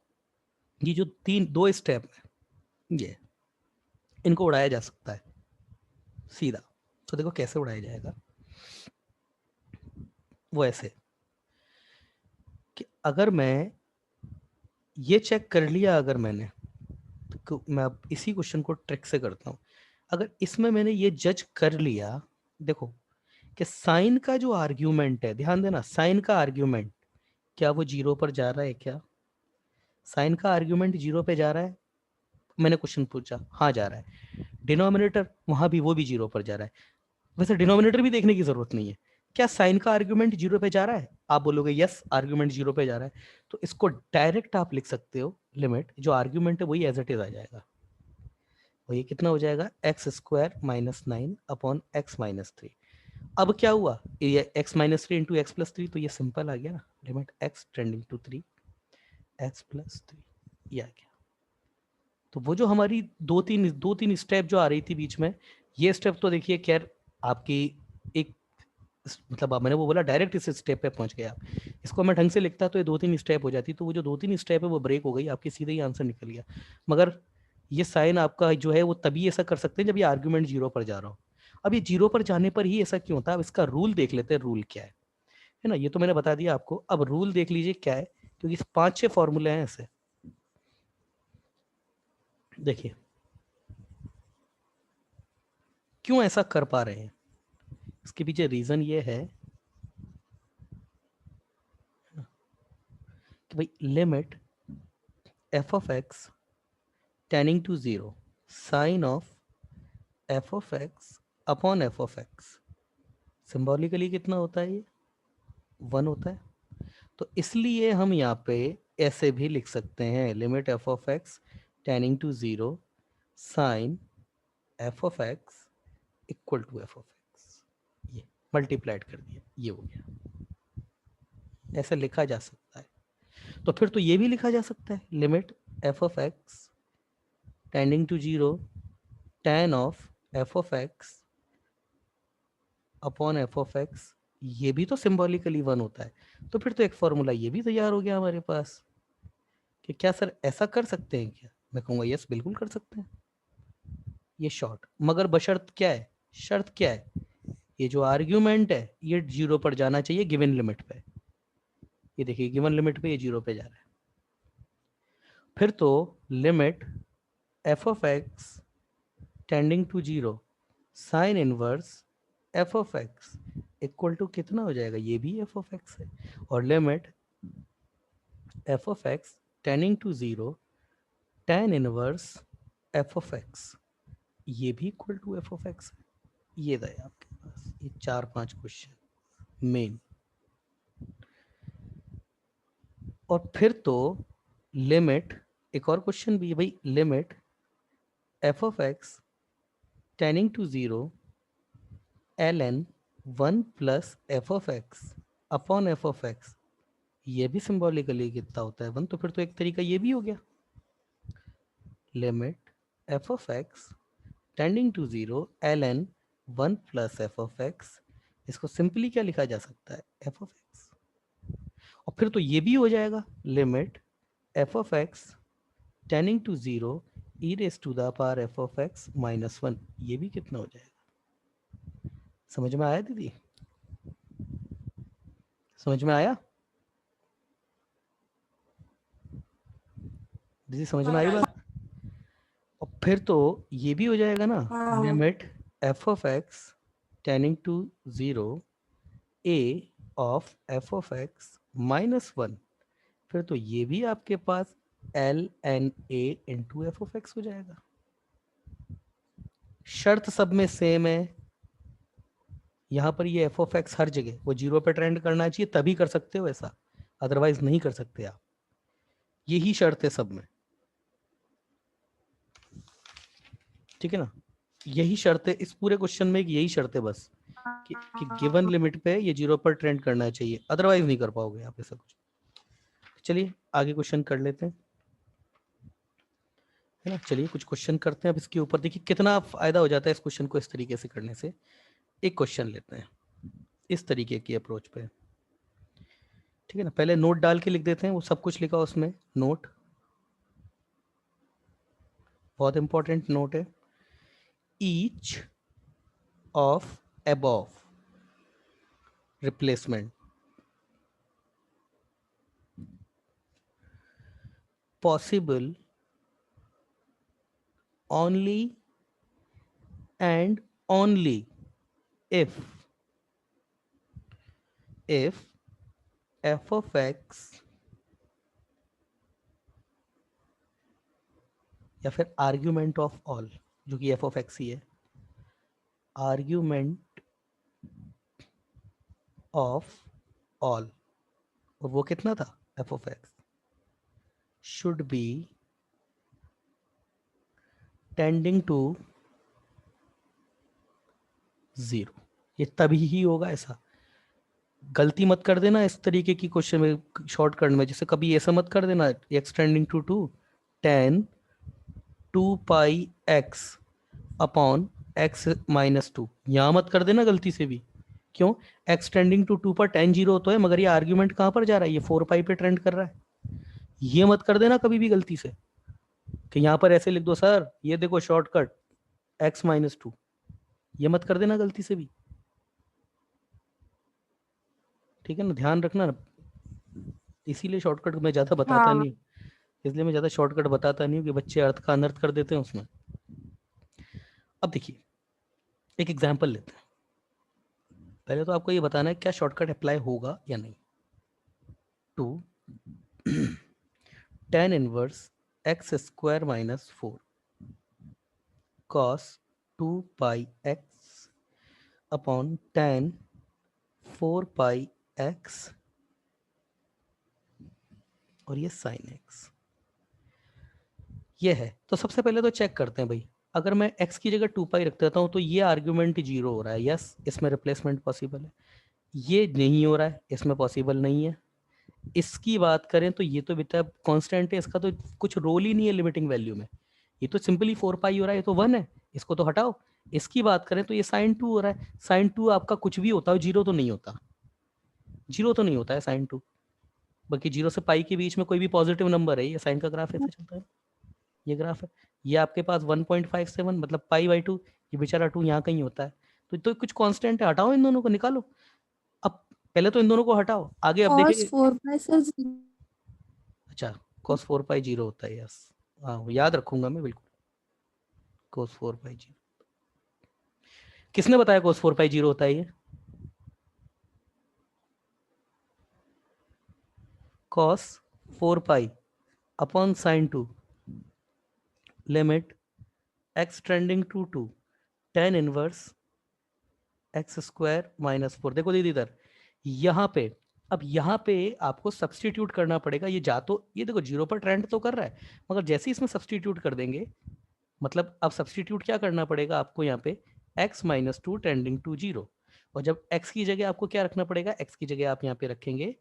[SPEAKER 1] ये जो दो स्टेप है ये इनको उड़ाया जा सकता है सीधा। तो देखो कैसे उड़ाया जाएगा, वो ऐसे कि अगर मैं ये चेक कर लिया, अगर मैंने, तो मैं अब इसी क्वेश्चन को ट्रिक से करता हूँ। अगर इसमें मैंने ये जज कर लिया, देखो कि साइन का जो आर्ग्यूमेंट है, ध्यान देना, साइन का आर्ग्यूमेंट क्या वो जीरो पर जा रहा है क्या? साइन का आर्ग्यूमेंट जीरो पे जा रहा है? मैंने क्वेश्चन पूछा, हाँ जा रहा है। डिनोमिनेटर वहां भी, वो भी जीरो पर जा रहा है। वैसे डिनोमिनेटर भी देखने की जरूरत नहीं है। क्या साइन का आर्ग्यूमेंट जीरो पे जा रहा है? आप बोलोगे यस, आर्ग्यूमेंट जीरो पे जा रहा है। तो इसको डायरेक्ट आप लिख सकते हो, लिमिट जो आर्ग्यूमेंट है वही एज इट इज आ जाएगा। और ये कितना हो जाएगा, x square minus 9 upon x minus 3। अब क्या हुआ, ये x minus 3 into x plus 3, तो ये सिंपल आ गया ना। Limit x tending to 3 x plus 3, ये आ गया। तो वो जो हमारी दो तीन स्टेप जो आ रही थी बीच में, ये स्टेप तो देखिए खैर आपकी एक, मतलब मैंने वो बोला डायरेक्ट इस स्टेप पे पहुंच गए आप। इसको मैं ढंग से लिखता तो ये दो तीन स्टेप हो जाती, तो वो जो दो तीन स्टेप है वो ब्रेक हो गई, आपकी सीधे ही आंसर निकल गया। मगर ये साइन आपका जो है वो तभी ऐसा कर सकते हैं जब ये आर्ग्यूमेंट जीरो पर जा रहा हो। अब ये जीरो पर जाने पर ही ऐसा क्यों होता है, अब इसका रूल देख लेते हैं, रूल क्या है ना। ये तो मैंने बता दिया आपको, अब रूल देख लीजिए क्या है, क्योंकि 5-6 फॉर्मूले हैं ऐसे। देखिए क्यों ऐसा कर पा रहे हैं, इसके पीछे रीजन ये है तो भाई limit f of x tending to zero sine of f of x upon f of x, symbolically कितना होता है ये 1 होता है। तो इसलिए हम यहाँ पे ऐसे भी लिख सकते हैं limit f of x tending to zero sine f of x equal to f of x, ये मल्टीप्लाइड कर दिया, ये हो गया। ऐसे लिखा जा सकता है। तो फिर तो ये भी लिखा जा सकता है limit f of x tending to zero tan of f of x upon f of x, ये भी तो सिंबॉलिकली 1 होता है। तो फिर तो एक फॉर्मूला ये भी तैयार हो गया हमारे पास कि क्या सर ऐसा कर सकते हैं क्या? मैं कहूँगा यस, बिल्कुल कर सकते हैं ये शॉर्ट, मगर बशर्त क्या है, शर्त क्या है, ये जो आर्ग्यूमेंट है ये 0 पर जाना चाहिए गिवन लिमिट पे। ये देखिए गिवन लिमिट पे ये 0 पे जा रहा है। फिर तो limit f of x tending to zero sine inverse f of x equal to कितना हो जाएगा, ये भी एफ ऑफ एक्स है, और limit f of x tending to zero tan inverse f of x, ये भी equal to f of x है। ये था आपके पास ये 4-5 क्वेश्चन मेन। और फिर तो लिमिट, एक और क्वेश्चन भी है भाई, limit f of x tending to zero ln 1 plus f of x upon f of x, ये भी सिंबॉलिकली कितना होता है 1। तो फिर तो एक तरीका ये भी हो गया limit f of x tending to zero ln 1 plus f of x, इसको सिंपली क्या लिखा जा सकता है एफ ऑफ एक्स। और फिर तो ये भी हो जाएगा limit f of x tending to zero e raise to the power f of x minus 1, ये भी कितना हो जाएगा। समझ में आया दीदी? समझ में आया दीदी? समझ में आई बात? और फिर तो ये भी हो जाएगा ना limit f of x tending to zero a of f of x minus 1, फिर तो ये भी आपके पास l n a into f of x हो जाएगा। शर्त सब में सेम है, यहाँ पर ये एफ ऑफ एक्स हर जगह वो 0 पे ट्रेंड करना चाहिए, तभी कर सकते हो ऐसा, अदरवाइज नहीं कर सकते आप। यही शर्त है सब में, ठीक है ना? यही शर्त है इस पूरे क्वेश्चन में, यही शर्त है बस कि गिवन लिमिट पे ये 0 पर ट्रेंड करना चाहिए, अदरवाइज नहीं कर पाओगे आप ऐसा कुछ। चलिए आगे क्वेश्चन कर लेते हैं, है ना? चलिए कुछ क्वेश्चन करते हैं अब इसके ऊपर। देखिए कितना फायदा हो जाता है इस क्वेश्चन को इस तरीके से करने से। एक क्वेश्चन लेते हैं इस तरीके की अप्रोच पे, ठीक है ना? पहले नोट डाल के लिख देते हैं, वो सब कुछ लिखा उसमें नोट, बहुत इंपॉर्टेंट नोट है। Each of above replacement possible only and only if f of x या फिर आर्ग्यूमेंट ऑफ ऑल, जो कि f of x ही है, आर्ग्यूमेंट ऑफ ऑल, और वो कितना था f of x should be tending to 0। ये तभी ही होगा ऐसा, गलती मत कर देना इस तरीके की क्वेश्चन में शॉर्टकट में, जैसे कभी ऐसा मत कर देना x tending to 2 tan 2 pi x अपॉन x माइनस 2, यहाँ मत कर देना गलती से भी। क्यों? x टेंडिंग टू 2 पर tan 0 तो है, मगर ये आर्ग्यूमेंट कहाँ पर जा रहा है, ये 4 पाई पे ट्रेंड कर रहा है। ये मत कर देना कभी भी गलती से कि यहाँ पर ऐसे लिख दो सर ये देखो शॉर्टकट x माइनस 2, ये मत कर देना गलती से भी, ठीक है ना? ध्यान रखना ना, इसीलिए शॉर्टकट मैं ज़्यादा बताता
[SPEAKER 2] हाँ
[SPEAKER 1] नहीं हूँ, इसलिए मैं ज़्यादा शॉर्टकट बताता नहीं हूँ कि बच्चे अर्थ का अनर्थ कर देते हैं उसमें। अब देखिए एक एग्जाम्पल लेते हैं, पहले तो आपको ये बताना है क्या शॉर्टकट अप्लाई होगा या नहीं। Two tan inverse x square minus 4 cos 2 pi x अपॉन tan 4 पाई x और ये sin x ये है। तो सबसे पहले तो चेक करते हैं भाई, अगर मैं x की जगह 2 पाई रख देता हूँ तो ये आर्ग्यूमेंट 0 हो रहा है, यस इसमें रिप्लेसमेंट पॉसिबल है। ये नहीं हो रहा है, इसमें पॉसिबल नहीं है। इसकी बात करें तो ये तो बेटा कांस्टेंट है, इसका तो कुछ रोल ही नहीं है लिमिटिंग वैल्यू में, ये तो सिंपली 4 पाई हो रहा है, ये तो 1 है, इसको तो हटाओ। इसकी बात करें तो ये साइन 2 हो रहा है, साइन 2 आपका कुछ भी होता है, जीरो तो नहीं होता, जीरो तो नहीं होता है साइन 2, बल्कि जीरो से पाई के बीच में कोई भी पॉजिटिव नंबर है, ये साइन का ग्राफ ऐसे चलता है, ये ग्राफ है। ये आपके पास 1.57 मतलब पाई बाई 2, ये बेचारा 2 यहाँ कहीं होता है, तो कुछ कांस्टेंट है, हटाओ इन दोनों को, निकालो। अब पहले तो इन दोनों को हटाओ, आगे अब
[SPEAKER 2] cos
[SPEAKER 1] देखेंगे।
[SPEAKER 2] 4 pi सर
[SPEAKER 1] अच्छा cos 4 पाई 0 होता है, यस हाँ याद रखूंगा मैं बिल्कुल, cos 4 पाई 0। किसने बताया cos 4 पाई 0 होता है ये? cos 4 pi upon sin 2 limit x tending to 2 tan inverse x square minus 4। देखो दीदी इधर यहाँ पे, अब यहाँ पे आपको सब्सटीट्यूट करना पड़ेगा, ये जा तो ये देखो जीरो पर ट्रेंड तो कर रहा है, मगर जैसे ही इसमें सब्सटीट्यूट कर देंगे, मतलब अब सब्सटीट्यूट क्या करना पड़ेगा आपको यहाँ पे, x माइनस 2 टेंडिंग टू 0, और जब x की जगह आपको क्या रखना पड़ेगा, x की जगह आप यहाँ पे रखेंगे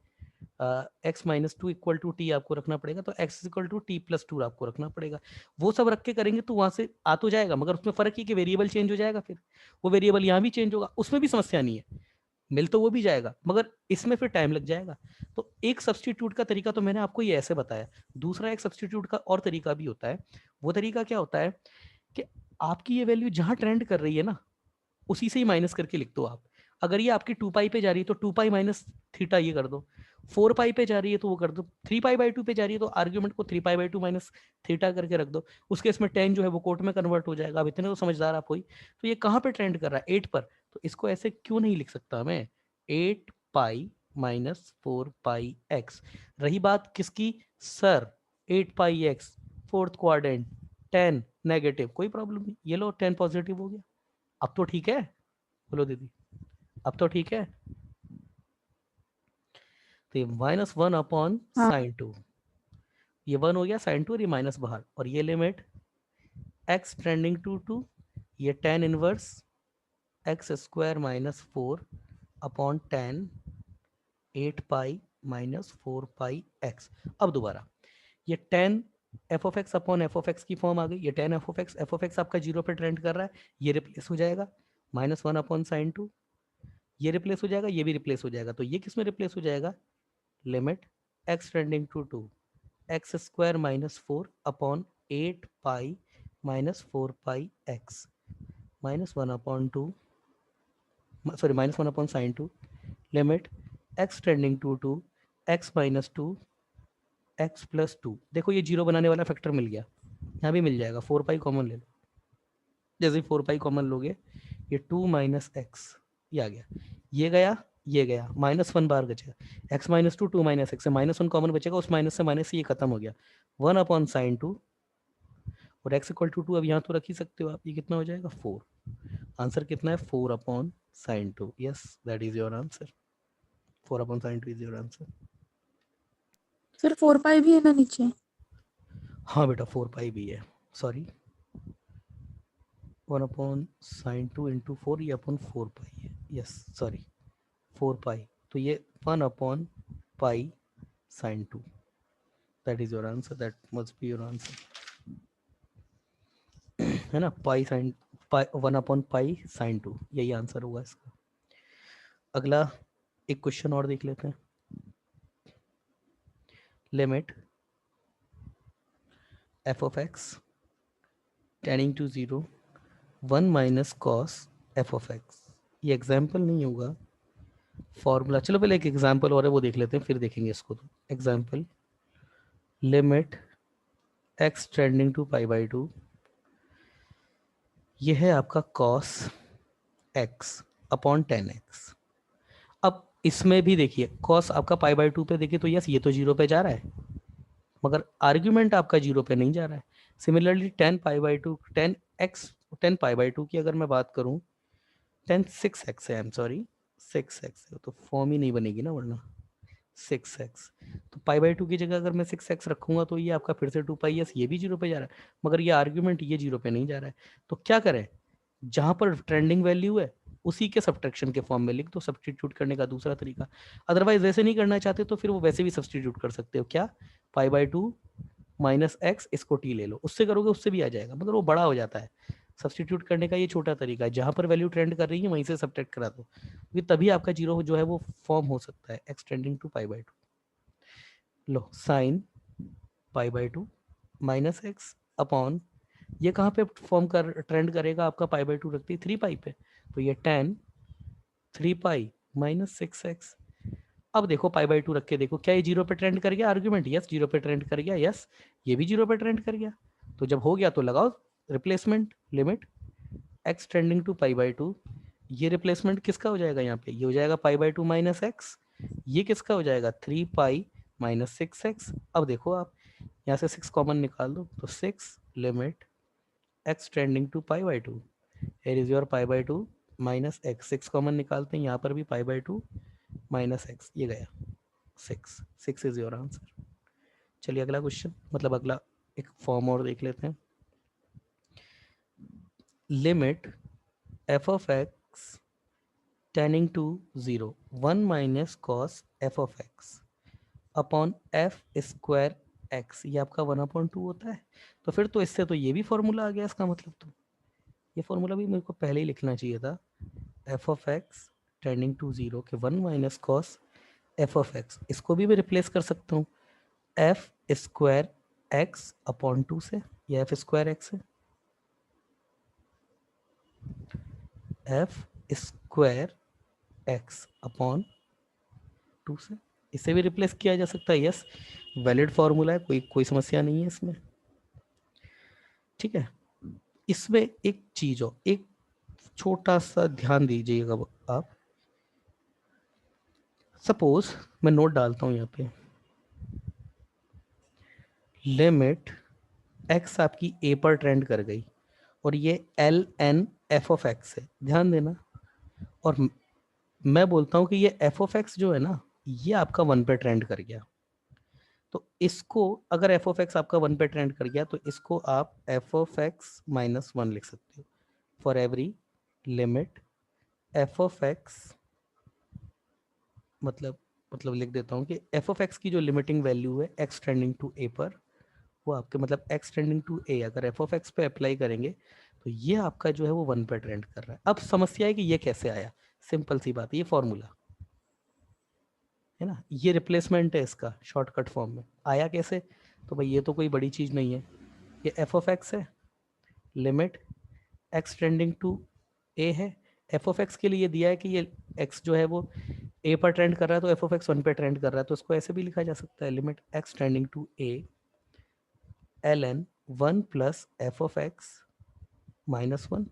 [SPEAKER 1] x minus 2 equal to t आपको रखना पड़ेगा, तो x equal to t plus 2 आपको रखना पड़ेगा। वो सब रख के करेंगे तो वहां से आ तो जाएगा, मगर उसमें फर्क है कि वेरिएबल चेंज हो जाएगा, फिर वो वेरिएबल यहाँ भी चेंज होगा, उसमें भी समस्या नहीं है, मिल तो वो भी जाएगा, मगर इसमें फिर टाइम लग जाएगा। तो एक सब्सटीट्यूट का तरीका तो मैंने आपको ये ऐसे बताया, दूसरा एक सब्सटीट्यूट का और तरीका भी होता है। वो तरीका क्या होता है कि आपकी ये वैल्यू जहां ट्रेंड कर रही है ना, उसी से ही माइनस करके लिख दो आप। अगर ये आपकी 2 पाई पे जा रही है तो 2 पाई माइनस थीटा ये कर दो, 4 पाई पे जा रही है तो वो कर दो, 3 पाई बाई 2 पे जा रही है तो आर्ग्यूमेंट को 3 पाई बाई 2 माइनस थीटा करके रख दो, उसके इसमें 10 जो है वो कोट में कन्वर्ट हो जाएगा। अब इतने तो समझदार आप हुई। तो ये कहाँ पे ट्रेंड कर रहा है, 8 पर, तो इसको ऐसे क्यों नहीं लिख सकता मैं, 8 पाई माइनस 4 पाई एक्स। रही बात किसकी सर, 8 पाई एक्स फोर्थ क्वाड्रेंट 10 नेगेटिव, कोई प्रॉब्लम नहीं, ये लो 10 पॉजिटिव हो गया। अब तो ठीक है, बोलो दीदी अब तो ठीक है। तो ये माइनस 1 अपॉन
[SPEAKER 2] हाँ
[SPEAKER 1] साइन 2, ये 1 हो गया साइन 2 और ये माइनस बाहर, और ये लिमिट x टेंडिंग टू 2, ये tan inverse x square minus 4 upon tan 8 pi minus 4 pi x। अब दोबारा ये tan F of x upon f of x की फॉर्म आ गई, ये tan एफ ऑफ एक्स आपका जीरो पे ट्रेंड कर रहा है, ये रिप्लेस हो जाएगा माइनस 1 अपॉन साइन 2, ये रिप्लेस हो जाएगा, ये भी रिप्लेस हो जाएगा, तो ये किस में रिप्लेस हो जाएगा, limit x tending to 2 x square minus 4 upon 8 pi minus 4 pi x minus 1 upon 2, sorry minus 1 upon sine 2, limit x tending to 2 x minus 2 x plus 2। देखो ये जीरो बनाने वाला फैक्टर मिल गया, यहाँ भी मिल जाएगा, 4 पाई कॉमन ले लो, जैसे 4 पाई कॉमन लोगे ये 2 माइनस एक्स, ये आ गया, ये गया माइनस 1 बार बचेगा, एक्स माइनस 2 2 माइनस एक्स से माइनस 1 कॉमन बचेगा, उस माइनस से माइनस से ये खत्म हो गया, 1 अपॉन साइन 2 और एक्स इक्वल टू 2 अब यहाँ तो रख ही सकते हो आप, ये कितना हो जाएगा 4। आंसर कितना है 4 upon sine 2, yes that is your answer, 4 upon sine 2 is your answer.
[SPEAKER 2] Sir 4 पाई भी है ना नीचे।
[SPEAKER 1] हाँ बेटा 4 पाई भी है, सॉरी 1 अपॉन साइन 2 इंटू 4, ये अपॉन 4 पाई है, यस सॉरी 4 पाई, तो ये 1 upon pi sine 2, that is your answer, that must be your answer, है ना, pi sine pi 1 upon pi sine 2, यही आंसर होगा इसका। अगला एक क्वेश्चन और देख लेते हैं, limit f of x tending to 0 1 minus cos f of x, ये एग्जाम्पल नहीं होगा फॉर्मूला, चलो पहले एक एग्जाम्पल और है वो देख लेते हैं फिर देखेंगे इसको। तो example limit x tending to pi by 2, ये है आपका कॉस एक्स अपॉन 10x। अब इसमें भी देखिए कॉस आपका पाई बाई 2 पे देखिए तो यस ये तो जीरो पे जा रहा है, मगर आर्ग्यूमेंट आपका 0 पे नहीं जा रहा है। Similarly 10 pi by to 10 pi by to की अगर मैं बात करूँ, 6x है, आई एम सॉरी 6x है, तो फॉर्म ही नहीं बनेगी ना वरना 6x। तो पाई बाई टू की जगह अगर मैं 6x रखूंगा तो ये आपका फिर से 2 पाई एस, ये भी 0 पे जा रहा है, मगर ये आर्ग्यूमेंट ये 0 पे नहीं जा रहा है। तो क्या करें, जहां पर ट्रेंडिंग वैल्यू है उसी के सब्ट्रैक्शन के फॉर्म में लिख दो, सब्सटीट्यूट करने का दूसरा तरीका। अदरवाइज वैसे नहीं करना चाहते तो फिर वो वैसे भी सब्सटीट्यूट कर सकते हो, क्या, पाई बाई टू माइनस एक्स, इसको टी ले लो, उससे करोगे उससे भी आ जाएगा, मगर वो बड़ा हो जाता है। सब्सटीट्यूट करने का ये छोटा तरीका है, जहां पर वैल्यू ट्रेंड कर रही है वहीं से सब्ट्रैक्ट करा दो, क्योंकि तभी आपका जीरो जो है वो फॉर्म हो सकता है, x tending to pi by two. लो, sine pi by two minus x upon, ये कहाँ पे फॉर्म कर ट्रेंड करेगा आपका, पाई बाई टू रखती है 3 पाई पे, तो ये tan 3 पाई माइनस 6x। अब देखो पाई बाई टू रख के देखो, क्या ये 0 पे ट्रेंड कर गया आर्ग्यूमेंट, यस 0 पे ट्रेंड कर गया, यस ये भी 0 पे ट्रेंड कर गया। तो जब हो गया तो लगाओ replacement, limit x tending to pi by two, ये रिप्लेसमेंट किसका हो जाएगा यहाँ पे, ये हो जाएगा pi by two minus x, ये किसका हो जाएगा 3 पाई माइनस 6x। अब देखो आप यहाँ से 6 कॉमन निकाल दो, तो 6 limit x tending to pi by two, here is your pi by two minus x, 6 common निकालते हैं, यहाँ पर भी pi by two minus x, ये गया 6 इज योर आंसर। चलिए अगला क्वेश्चन, मतलब अगला एक फॉर्म और देख लेते हैं। Limit f of x tending to 0 1 minus cos f of x upon f square x, ये आपका 1/2 होता है। तो फिर तो इससे तो ये भी फॉर्मूला आ गया, इसका मतलब तो ये फॉर्मूला भी मेरे को पहले ही लिखना चाहिए था, f of x tending to 0 के 1 minus cos f of x, इसको भी मैं रिप्लेस कर सकता हूँ एफ स्क्वायर एक्स अपॉन 2 से, ये एफ स्क्वायर एक्स है, एफ स्क्वायर एक्स अपॉन 2 से, इसे भी रिप्लेस किया जा सकता है, यस वैलिड फॉर्मूला है, कोई समस्या नहीं है इसमें। ठीक है, इसमें एक चीज हो, एक छोटा सा ध्यान दीजिएगा आप। सपोज मैं नोट डालता हूं यहाँ पे, लिमिट एक्स आपकी ए पर ट्रेंड कर गई और ये l n f of x है, ध्यान देना। और मैं बोलता हूँ कि ये एफ ऑफ एक्स जो है ना, ये आपका 1 पे ट्रेंड कर गया, तो इसको अगर एफ ऑफ एक्स आपका 1 पे ट्रेंड कर गया तो इसको आप एफ ऑफ एक्स माइनस 1 लिख सकते हो for every limit f of x, मतलब लिख देता हूँ कि एफ ऑफ एक्स की जो लिमिटिंग वैल्यू है एक्स टेंडिंग टू ए पर, वो आपके मतलब एक्स टेंडिंग टू ए अगर एफ ऑफ एक्स पे अप्लाई करेंगे तो ये आपका जो है वो 1 पे ट्रेंड कर रहा है। अब समस्या है कि ये कैसे आया, सिंपल सी बात है, ये फॉर्मूला है ना, ये रिप्लेसमेंट है इसका शॉर्टकट फॉर्म में, आया कैसे, तो भाई ये तो कोई बड़ी चीज़ नहीं है, ये एफ ऑफ एक्स है, लिमिट एक्स टेंडिंग टू ए है, एफ ऑफ एक्स के लिए दिया है कि ये एक्स जो है वो ए पर ट्रेंड कर रहा है, तो एफ ऑफ एक्स 1 पे ट्रेंड कर रहा है, तो इसको ऐसे भी लिखा जा सकता है, limit x tending to a l n 1 plus f of x minus 1,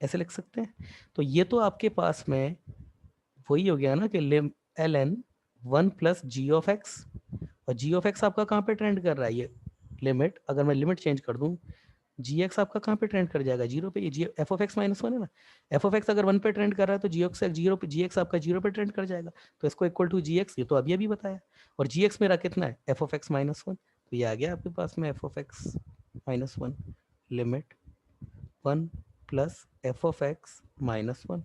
[SPEAKER 1] ऐसे लिख सकते हैं। तो ये तो आपके पास में वही हो गया ना कि lim l n 1 plus g of x, और जी ऑफ एक्स आपका कहाँ पे ट्रेंड कर रहा है, ये लिमिट अगर मैं लिमिट चेंज कर दूं, जी एक्स आपका कहाँ पे ट्रेंड कर जाएगा, 0 पे, ये जी एफ ऑफ एक्स माइनस 1 है ना, एफ ऑफ एक्स अगर 1 पे ट्रेंड कर रहा है तो जी एक्स 0 पे, जी एक्स आपका 0 पे ट्रेंड कर जाएगा, तो इसको इक्वल टू जी एक्स, ये तो अभी बताया, और जी एक्स मेरा कितना है, एफ ऑफ एक्स माइनस 1, तो ये आ गया आपके पास में F of x minus 1 limit 1 plus f of x minus 1,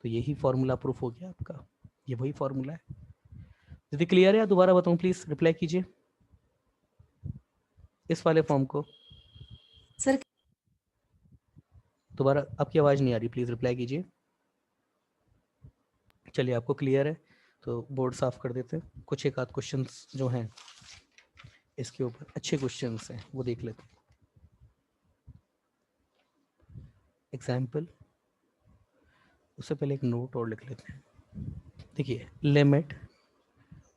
[SPEAKER 1] तो यही फॉर्मूला प्रूफ हो गया आपका, ये वही फॉर्मूला है। यदि क्लियर है या दोबारा बताऊं, प्लीज रिप्लाई कीजिए इस वाले फॉर्म को।
[SPEAKER 2] सर
[SPEAKER 1] दोबारा, आपकी आवाज़ नहीं आ रही, प्लीज़ रिप्लाई कीजिए। चलिए आपको क्लियर है तो बोर्ड साफ कर देते हैं, कुछ एक आध क्वेश्चन जो हैं इसके ऊपर अच्छे क्वेश्चन हैं वो देख लेते हैं। एग्जाम्पल, उससे पहले एक नोट और लिख लेते हैं। देखिए लिमिट,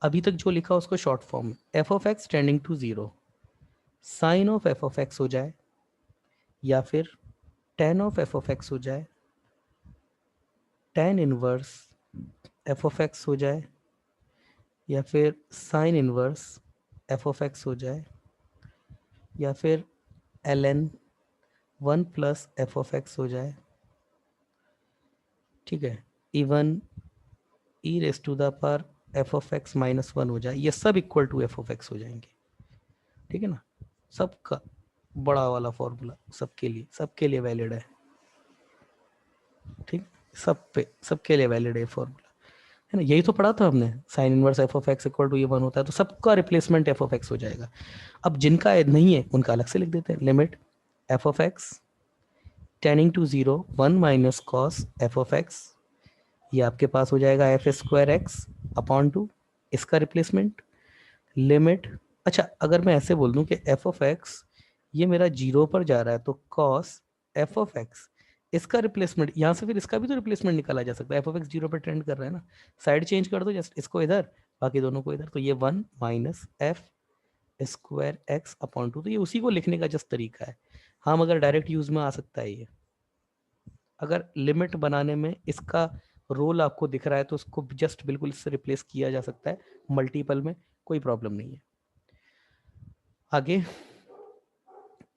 [SPEAKER 1] अभी तक जो लिखा उसको short form, f of x tending to 0 sine of f of x हो जाए, या फिर tan of f of x हो जाए, tan inverse f of x हो जाए, या फिर sine inverse f of x हो जाए, या फिर ln 1 plus f of x हो जाए, ठीक है, even e raise to the power f of x minus 1 हो जाए, ये सब equal to f of x हो जाएंगे, ठीक है ना। सबका बड़ा वाला फॉर्मूला सबके लिए वैलिड है, ठीक, सबके लिए वैलिड है फॉर्मूला, है ना। यही तो पढ़ा था हमने, sine inverse f of x equal to ये 1 होता है, तो सबका रिप्लेसमेंट एफ ऑफ एक्स हो जाएगा। अब जिनका नहीं है उनका अलग से लिख देते हैं, limit f of x tending to 0 1 minus cos f of x, ये आपके पास हो जाएगा एफ स्क्वायर एक्स अपॉन 2, इसका रिप्लेसमेंट लिमिट। अच्छा, अगर मैं ऐसे बोल दूं कि एफ ऑफ एक्स ये मेरा 0 पर जा रहा है, तो कॉस एफ ऑफ एक्स इसका रिप्लेसमेंट, यहाँ से फिर इसका भी तो रिप्लेसमेंट निकाला जा सकता है। एफ ऑफ एक्स 0 पर ट्रेंड कर रहा है ना, साइड चेंज कर दो, जस्ट इसको इधर, बाकी दोनों को इधर, तो ये 1 minus f square x upon 2, तो ये उसी को लिखने का जस्ट तरीका है। हाँ, मगर डायरेक्ट यूज में आ सकता है ये, अगर लिमिट बनाने में इसका रोल आपको दिख रहा है तो उसको जस्ट बिल्कुल इससे रिप्लेस किया जा सकता है मल्टीपल में, कोई प्रॉब्लम नहीं है। आगे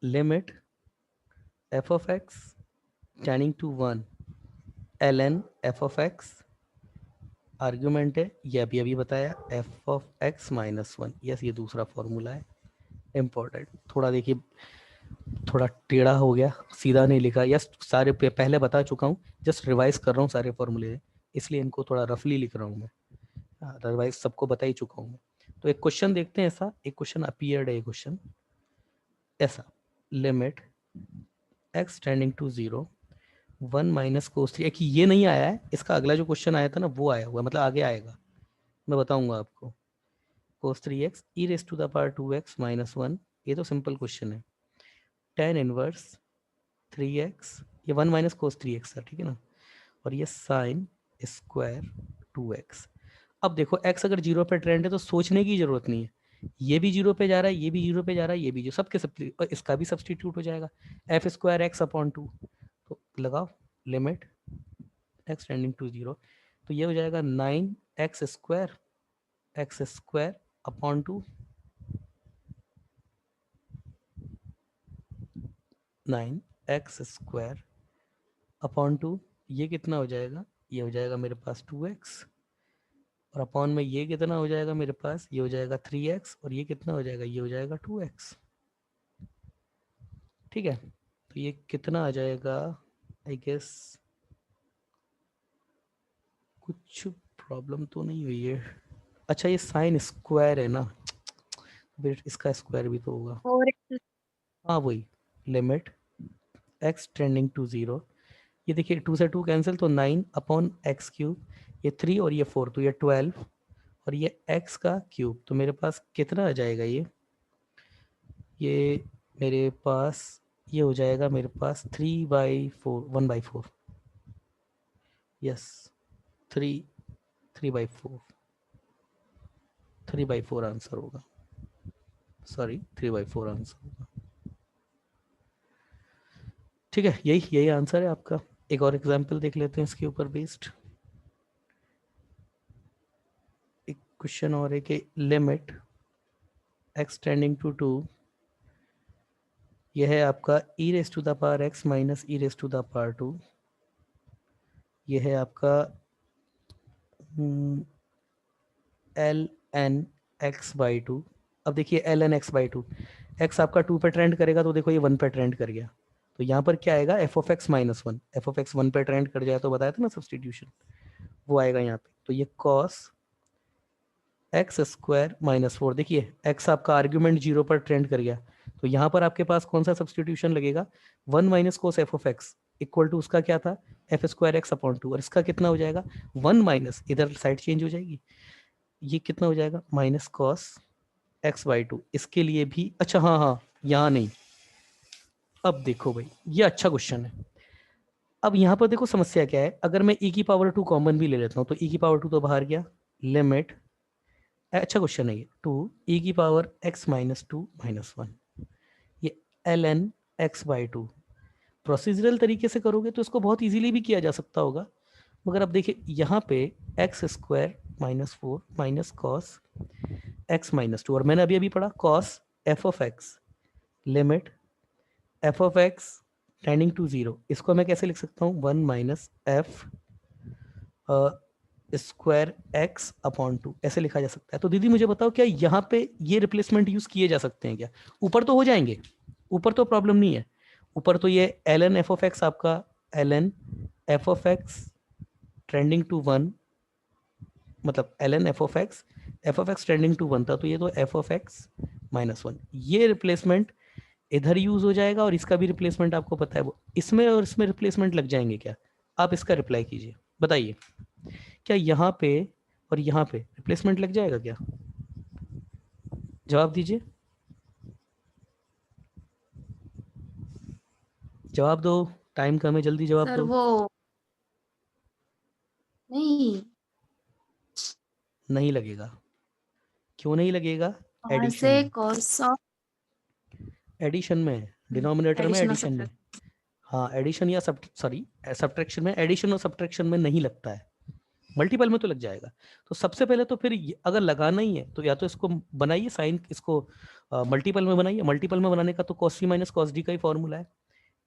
[SPEAKER 1] limit f of x tending to 1 ln f of x, argument है ये अभी बताया, f of x minus 1, yes ये दूसरा फॉर्मूला है, इंपॉर्टेंट। थोड़ा देखिए, थोड़ा टेढ़ा हो गया, सीधा नहीं लिखा, यस सारे पहले बता चुका हूँ, जस्ट रिवाइज कर रहा हूँ सारे फॉर्मूले, इसलिए इनको थोड़ा रफली लिख रहा हूँ मैं, अदरवाइज सबको बता ही चुका हूँ मैं। तो एक क्वेश्चन देखते हैं ऐसा, एक क्वेश्चन अपीयर्ड है, क्वेश्चन ऐसा, limit x tending to 0 1 minus cos 3, ये नहीं आया है, इसका अगला जो क्वेश्चन आया था ना वो आया हुआ है, मतलब आगे आएगा, मैं बताऊंगा आपको। Cos 3x e raise to the power 2x minus 1, ये तो सिंपल क्वेश्चन है। टेन इनवर्स 3x, ये 1 माइनस कोस 3x था, ठीक है ना, और ये साइन स्क्वायर 2x। अब देखो x अगर 0 पे ट्रेंड है तो सोचने की जरूरत नहीं है, ये भी 0 पे जा रहा है, ये भी 0 पे जा रहा है, ये भी जो सबके सब, और इसका भी सब्सटीट्यूट हो जाएगा, एफ स्क्वायर एक्स अपॉन 2, तो लगाओ लिमिट एक्स टेंडिंग टू 0, तो ये हो जाएगा 9x square upon 2, 9x square upon 2, ये कितना हो जाएगा, ये हो जाएगा मेरे पास 2x, और अपॉन में ये कितना हो जाएगा मेरे पास, ये हो जाएगा 3x, और ये कितना हो जाएगा, ये हो जाएगा 2x, ठीक है। तो ये कितना आ जाएगा, आई गेस कुछ प्रॉब्लम तो नहीं हुई है। अच्छा, ये साइन स्क्वायर है ना, फिर इसका स्क्वायर भी तो होगा,
[SPEAKER 2] 4x,
[SPEAKER 1] हाँ वही, लिमिट एक्स टेंडिंग टू 0, ये देखिए 2 से 2 कैंसिल, तो 9 अपॉन एक्स क्यूब, ये 3 और ये 4, तो ये 12, और ये x का क्यूब, तो मेरे पास कितना आ जाएगा, ये मेरे पास ये हो जाएगा मेरे पास 3/4, 1/4, यस 3/4, 3/4 आंसर होगा, सॉरी 3/4 आंसर होगा, ठीक है, यही आंसर है आपका। एक और एग्जाम्पल देख लेते हैं इसके ऊपर बेस्ड, एक क्वेश्चन और है कि लिमिट एक्स टेंडिंग टू 2, यह है आपका e raise to the power x minus e raise to the power 2, यह है आपका एल एन एक्स बाई 2। अब देखिए l n x by 2, x आपका 2 पे ट्रेंड करेगा तो देखो ये 1 पे ट्रेंड कर गया, तो यहाँ पर क्या आएगा, F of x minus 1, F of x 1 पे ट्रेंड कर जाए तो बताया था ना सब्सटीट्यूशन, वो आएगा यहाँ पे, तो ये कॉस एक्स स्क्वायर माइनस 4, देखिए एक्स आपका आर्ग्यूमेंट 0 पर ट्रेंड कर गया, तो यहाँ पर आपके पास कौन सा सब्सटीट्यूशन लगेगा, 1 minus cos f of x equal to उसका क्या था, एफ स्क्वायर एक्स अपॉन 2, और इसका कितना हो जाएगा 1 माइनस, इधर साइड चेंज हो जाएगी, ये कितना हो जाएगा माइनस कॉस एक्स बाई 2, इसके लिए भी, अच्छा हाँ यहाँ नहीं, अब देखो भाई ये अच्छा क्वेश्चन है। अब यहाँ पर देखो समस्या क्या है, अगर मैं e की पावर 2 कॉमन भी ले लेता हूँ तो e की पावर 2 तो बाहर गया, लिमिट, अच्छा क्वेश्चन है ये, 2 e की पावर x माइनस 2 माइनस 1, ये ln x बाई 2, प्रोसीजरल तरीके से करोगे तो इसको बहुत इजीली भी किया जा सकता होगा, मगर अब देखिए यहाँ पे x square minus 4 minus cos x minus two, और मैंने अभी अभी पढ़ा cos f of x limit f of x tending to zero, इसको मैं कैसे लिख सकता हूँ, 1 minus f square x upon two, ऐसे लिखा जा सकता है। तो दीदी मुझे बताओ क्या यहाँ पे ये रिप्लेसमेंट यूज किए जा सकते हैं क्या? ऊपर तो हो जाएंगे, ऊपर तो प्रॉब्लम नहीं है, ऊपर तो ये ln f ऑफ x आपका ln f of x trending to one, मतलब ln f of x trending to one था, तो ये तो f of x minus one, ये रिप्लेसमेंट इधर यूज हो जाएगा, और इसका भी रिप्लेसमेंट आपको पता है, वो इसमें और इसमें रिप्लेसमेंट लग जाएंगे क्या? आप इसका रिप्लाई कीजिए, बताइए क्या यहाँ पे और यहाँ पे रिप्लेसमेंट लग जाएगा क्या? जवाब दीजिए, जवाब दो, टाइम कम है, जल्दी जवाब
[SPEAKER 2] सर
[SPEAKER 1] दो।
[SPEAKER 2] वो नहीं,
[SPEAKER 1] नहीं लगेगा, क्यों नहीं लगेगा?
[SPEAKER 2] वहाँ
[SPEAKER 1] एडिशन
[SPEAKER 2] से
[SPEAKER 1] में,
[SPEAKER 2] कॉस ऑफ
[SPEAKER 1] एडिशन में, डिनोमिनेटर में,
[SPEAKER 2] एडिशन और
[SPEAKER 1] एडिशन में। हाँ एडिशन या सॉरी सब्ट्रैक्शन में, एडिशन और सब्ट्रैक्शन में नहीं लगता है, मल्टीपल में तो लग जाएगा। तो सबसे पहले तो फिर अगर लगाना ही है तो या तो इसको बनाइए साइन, इसको मल्टीपल में बनाइए, मल्टीपल में बनाने का तो cos c minus cos d का ही फॉर्मूला है,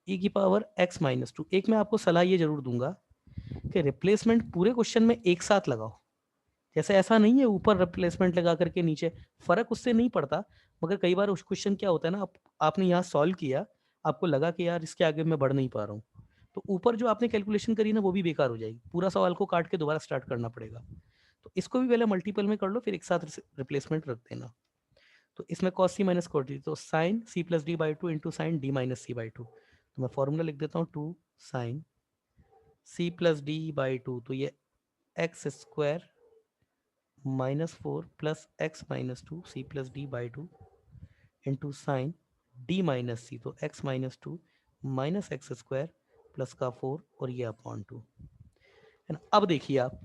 [SPEAKER 1] e की पावर x माइनस टू। एक मैं आपको सलाह ये जरूर दूंगा कि रिप्लेसमेंट पूरे क्वेश्चन में एक साथ लगाओ, जैसे ऐसा नहीं है ऊपर रिप्लेसमेंट लगा करके नीचे, फर्क उससे नहीं पड़ता, मगर कई बार उस क्वेश्चन क्या होता है ना, आपने यहाँ सॉल्व किया, आपको लगा कि यार इसके आगे मैं बढ़ नहीं पा रहा हूँ, तो ऊपर जो आपने कैलकुलेशन करी ना वो भी बेकार हो जाएगी, पूरा सवाल को काट के दोबारा स्टार्ट करना पड़ेगा। तो इसको भी पहले मल्टीपल में कर लो, फिर एक साथ रिप्लेसमेंट रख देना। तो इसमें cos c minus cos d, तो sine c plus d by two into sine d minus c by two, तो मैं फॉर्मूला लिख देता हूँ, two sine c plus d by two, तो ये x square minus four plus x minus two c plus d by two into sine d minus c, तो x minus two minus x square plus का फोर और ये अपॉन टू, है ना। अब देखिए आप,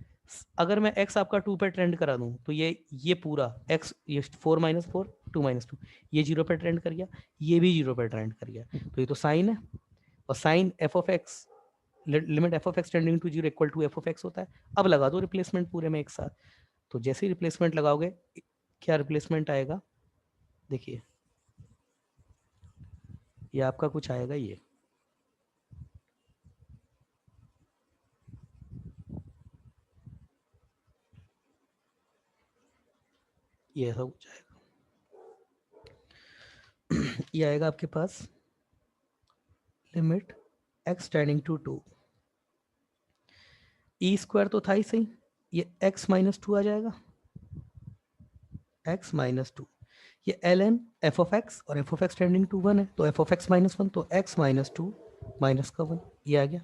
[SPEAKER 1] अगर मैं x आपका 2 पे ट्रेंड करा दूं तो ये पूरा x, ये 4 माइनस फोर, 2 माइनस टू, ये 0 पे ट्रेंड कर गया, ये भी 0 पे ट्रेंड कर गया, तो ये तो साइन है, और sine f of x limit f of x tending to 0 equal to f of x होता है। अब लगा दो रिप्लेसमेंट पूरे में एक साथ, तो जैसे ही रिप्लेसमेंट लगाओगे क्या रिप्लेसमेंट आएगा, देखिए ये आपका कुछ आएगा, ये ऐसा कुछ आएगा, ये आएगा आपके पास limit x tending to two, e square तो था ही सही, ये x माइनस टू आ जाएगा, x माइनस टू, ये ln f ऑफ x, और f of x tending to one है, तो f of x minus one, तो x माइनस टू माइनस का वन, ये आ गया,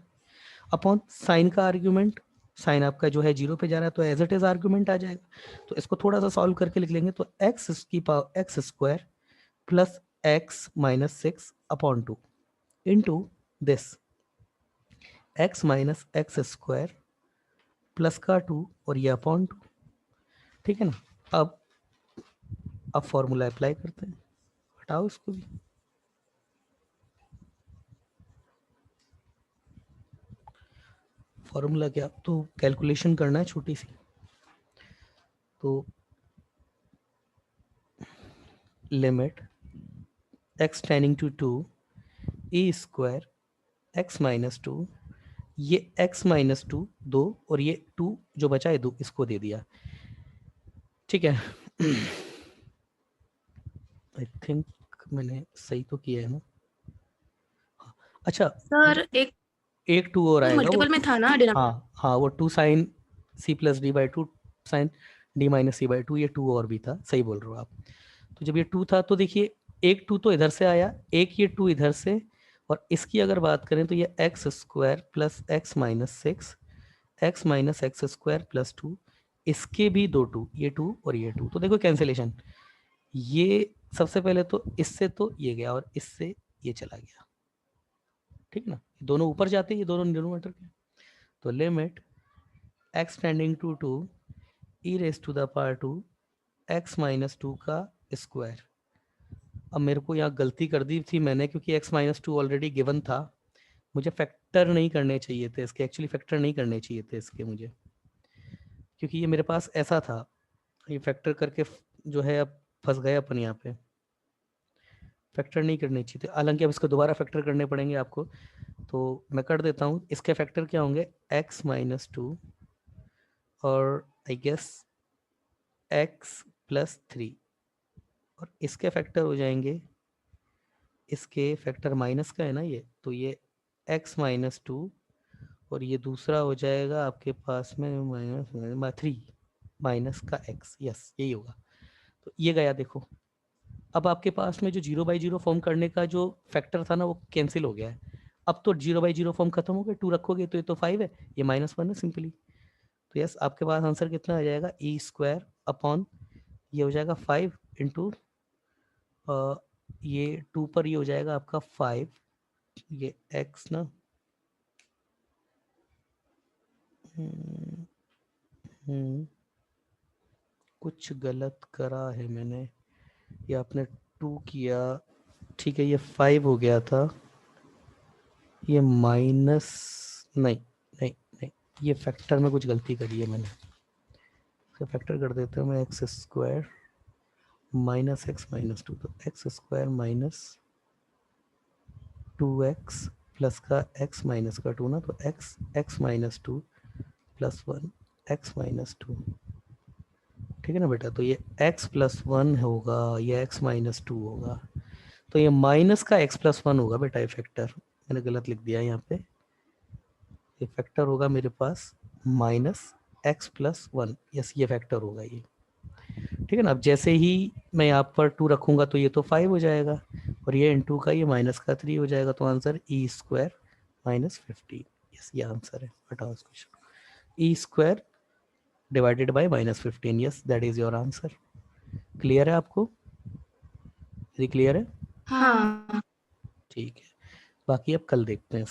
[SPEAKER 1] अपॉन साइन का आर्ग्यूमेंट, साइन आपका जो है जीरो पे जा रहा है तो एज इट इज आर्ग्यूमेंट आ जाएगा, तो इसको थोड़ा सा सॉल्व करके लिख लेंगे, तो x की power x square plus x minus six upon two into this x minus x square plus का टू और ये अपॉन टू, ठीक है ना। अब फॉर्मूला अप्लाई करते हैं, हटाओ इसको भी, फॉर्मूला क्या, तो कैलकुलेशन करना है छोटी सी, तो limit x tending to two a square x minus two, ये x माइनस टू दो, और ये टू जो बचा है दो, इसको दे दिया, ठीक है। आई थिंक मैंने सही तो किया है ना, अच्छा
[SPEAKER 2] सर एक
[SPEAKER 1] एक टू और आएगा वो,
[SPEAKER 2] मल्टीपल में था ना
[SPEAKER 1] हाँ हाँ, वो two sine c plus d by two sine d minus c by two, ये टू और भी था, सही बोल रहे हो आप। तो जब ये टू था तो देखिए एक टू तो इधर से आया, एक ये टू इधर से, और इसकी अगर बात करें तो ये x square plus x minus six, x minus x square plus two, इसके भी दो टू, ये टू और ये टू, तो देखो कैंसिलेशन, ये सबसे पहले तो इससे तो ये गया और इससे ये चला गया, ठीक ना, दोनों ऊपर जाते हैं, ये दोनों डिनोमिनेटर के, तो limit x tending to two e raise to the power two x minus two का स्क्वायर। अब मेरे को यहाँ गलती कर दी थी मैंने, क्योंकि x minus to already given था, मुझे फैक्टर नहीं करने चाहिए थे इसके, एक्चुअली फैक्टर नहीं करने चाहिए थे इसके मुझे, क्योंकि ये मेरे पास ऐसा था, ये फैक्टर करके जो है अब फंस गए अपन यहाँ पे, फैक्टर नहीं करनी चाहिए थी, हालांकि अब इसको दोबारा फैक्टर करने पड़ेंगे आपको, तो मैं कर देता हूँ। इसके फैक्टर क्या होंगे, x माइनस 2 और आई गेस x प्लस 3, और इसके फैक्टर हो जाएंगे, इसके फैक्टर माइनस का है ना ये, तो ये x माइनस 2 और ये दूसरा हो जाएगा आपके पास में माइनस 3 माइनस का x, यस यही होगा। तो ये गया देखो, अब आपके पास में जो 0/0 फॉर्म करने का जो फैक्टर था ना वो कैंसिल हो गया है। अब तो 0/0 फॉर्म खत्म हो गया, 2 रखोगे तो ये तो 5 है, ये -1 है सिंपली। तो यस आपके पास आंसर कितना आ जाएगा, ई स्क्वायर अपॉन ये हो जाएगा 5 इंटू ये 2 पर ये हो जाएगा आपका 5, ये x ना, कुछ गलत करा है मैंने, ये आपने 2 किया, ठीक है, ये 5 हो गया था, ये माइनस, नहीं नहीं नहीं, ये फैक्टर में कुछ गलती करी है मैंने, तो फैक्टर कर देता हूँ मैं, x square minus x minus 2, तो x square minus 2x plus का x माइनस का 2 ना, तो x minus 2 plus 1 x minus 2, ठीक है ना बेटा, तो ये x प्लस 1 होगा, ये x माइनस 2 होगा, तो ये माइनस का x प्लस 1 होगा बेटा, ये फैक्टर मैंने गलत लिख दिया यहाँ पे, ये फैक्टर होगा मेरे पास माइनस x प्लस 1, यस ये फैक्टर होगा ये, ठीक है ना। अब जैसे ही मैं यहाँ पर 2 रखूंगा तो ये तो 5 हो जाएगा, और ये इनटू का ये माइनस का 3 हो जाएगा, तो answer E square minus 15, yes ये आंसर है, हटाओ इस question, E square divided by minus 15, yes that is your answer. Clear है आपको, यदि क्लियर है
[SPEAKER 2] हाँ
[SPEAKER 1] ठीक है, बाकी अब कल देखते हैं।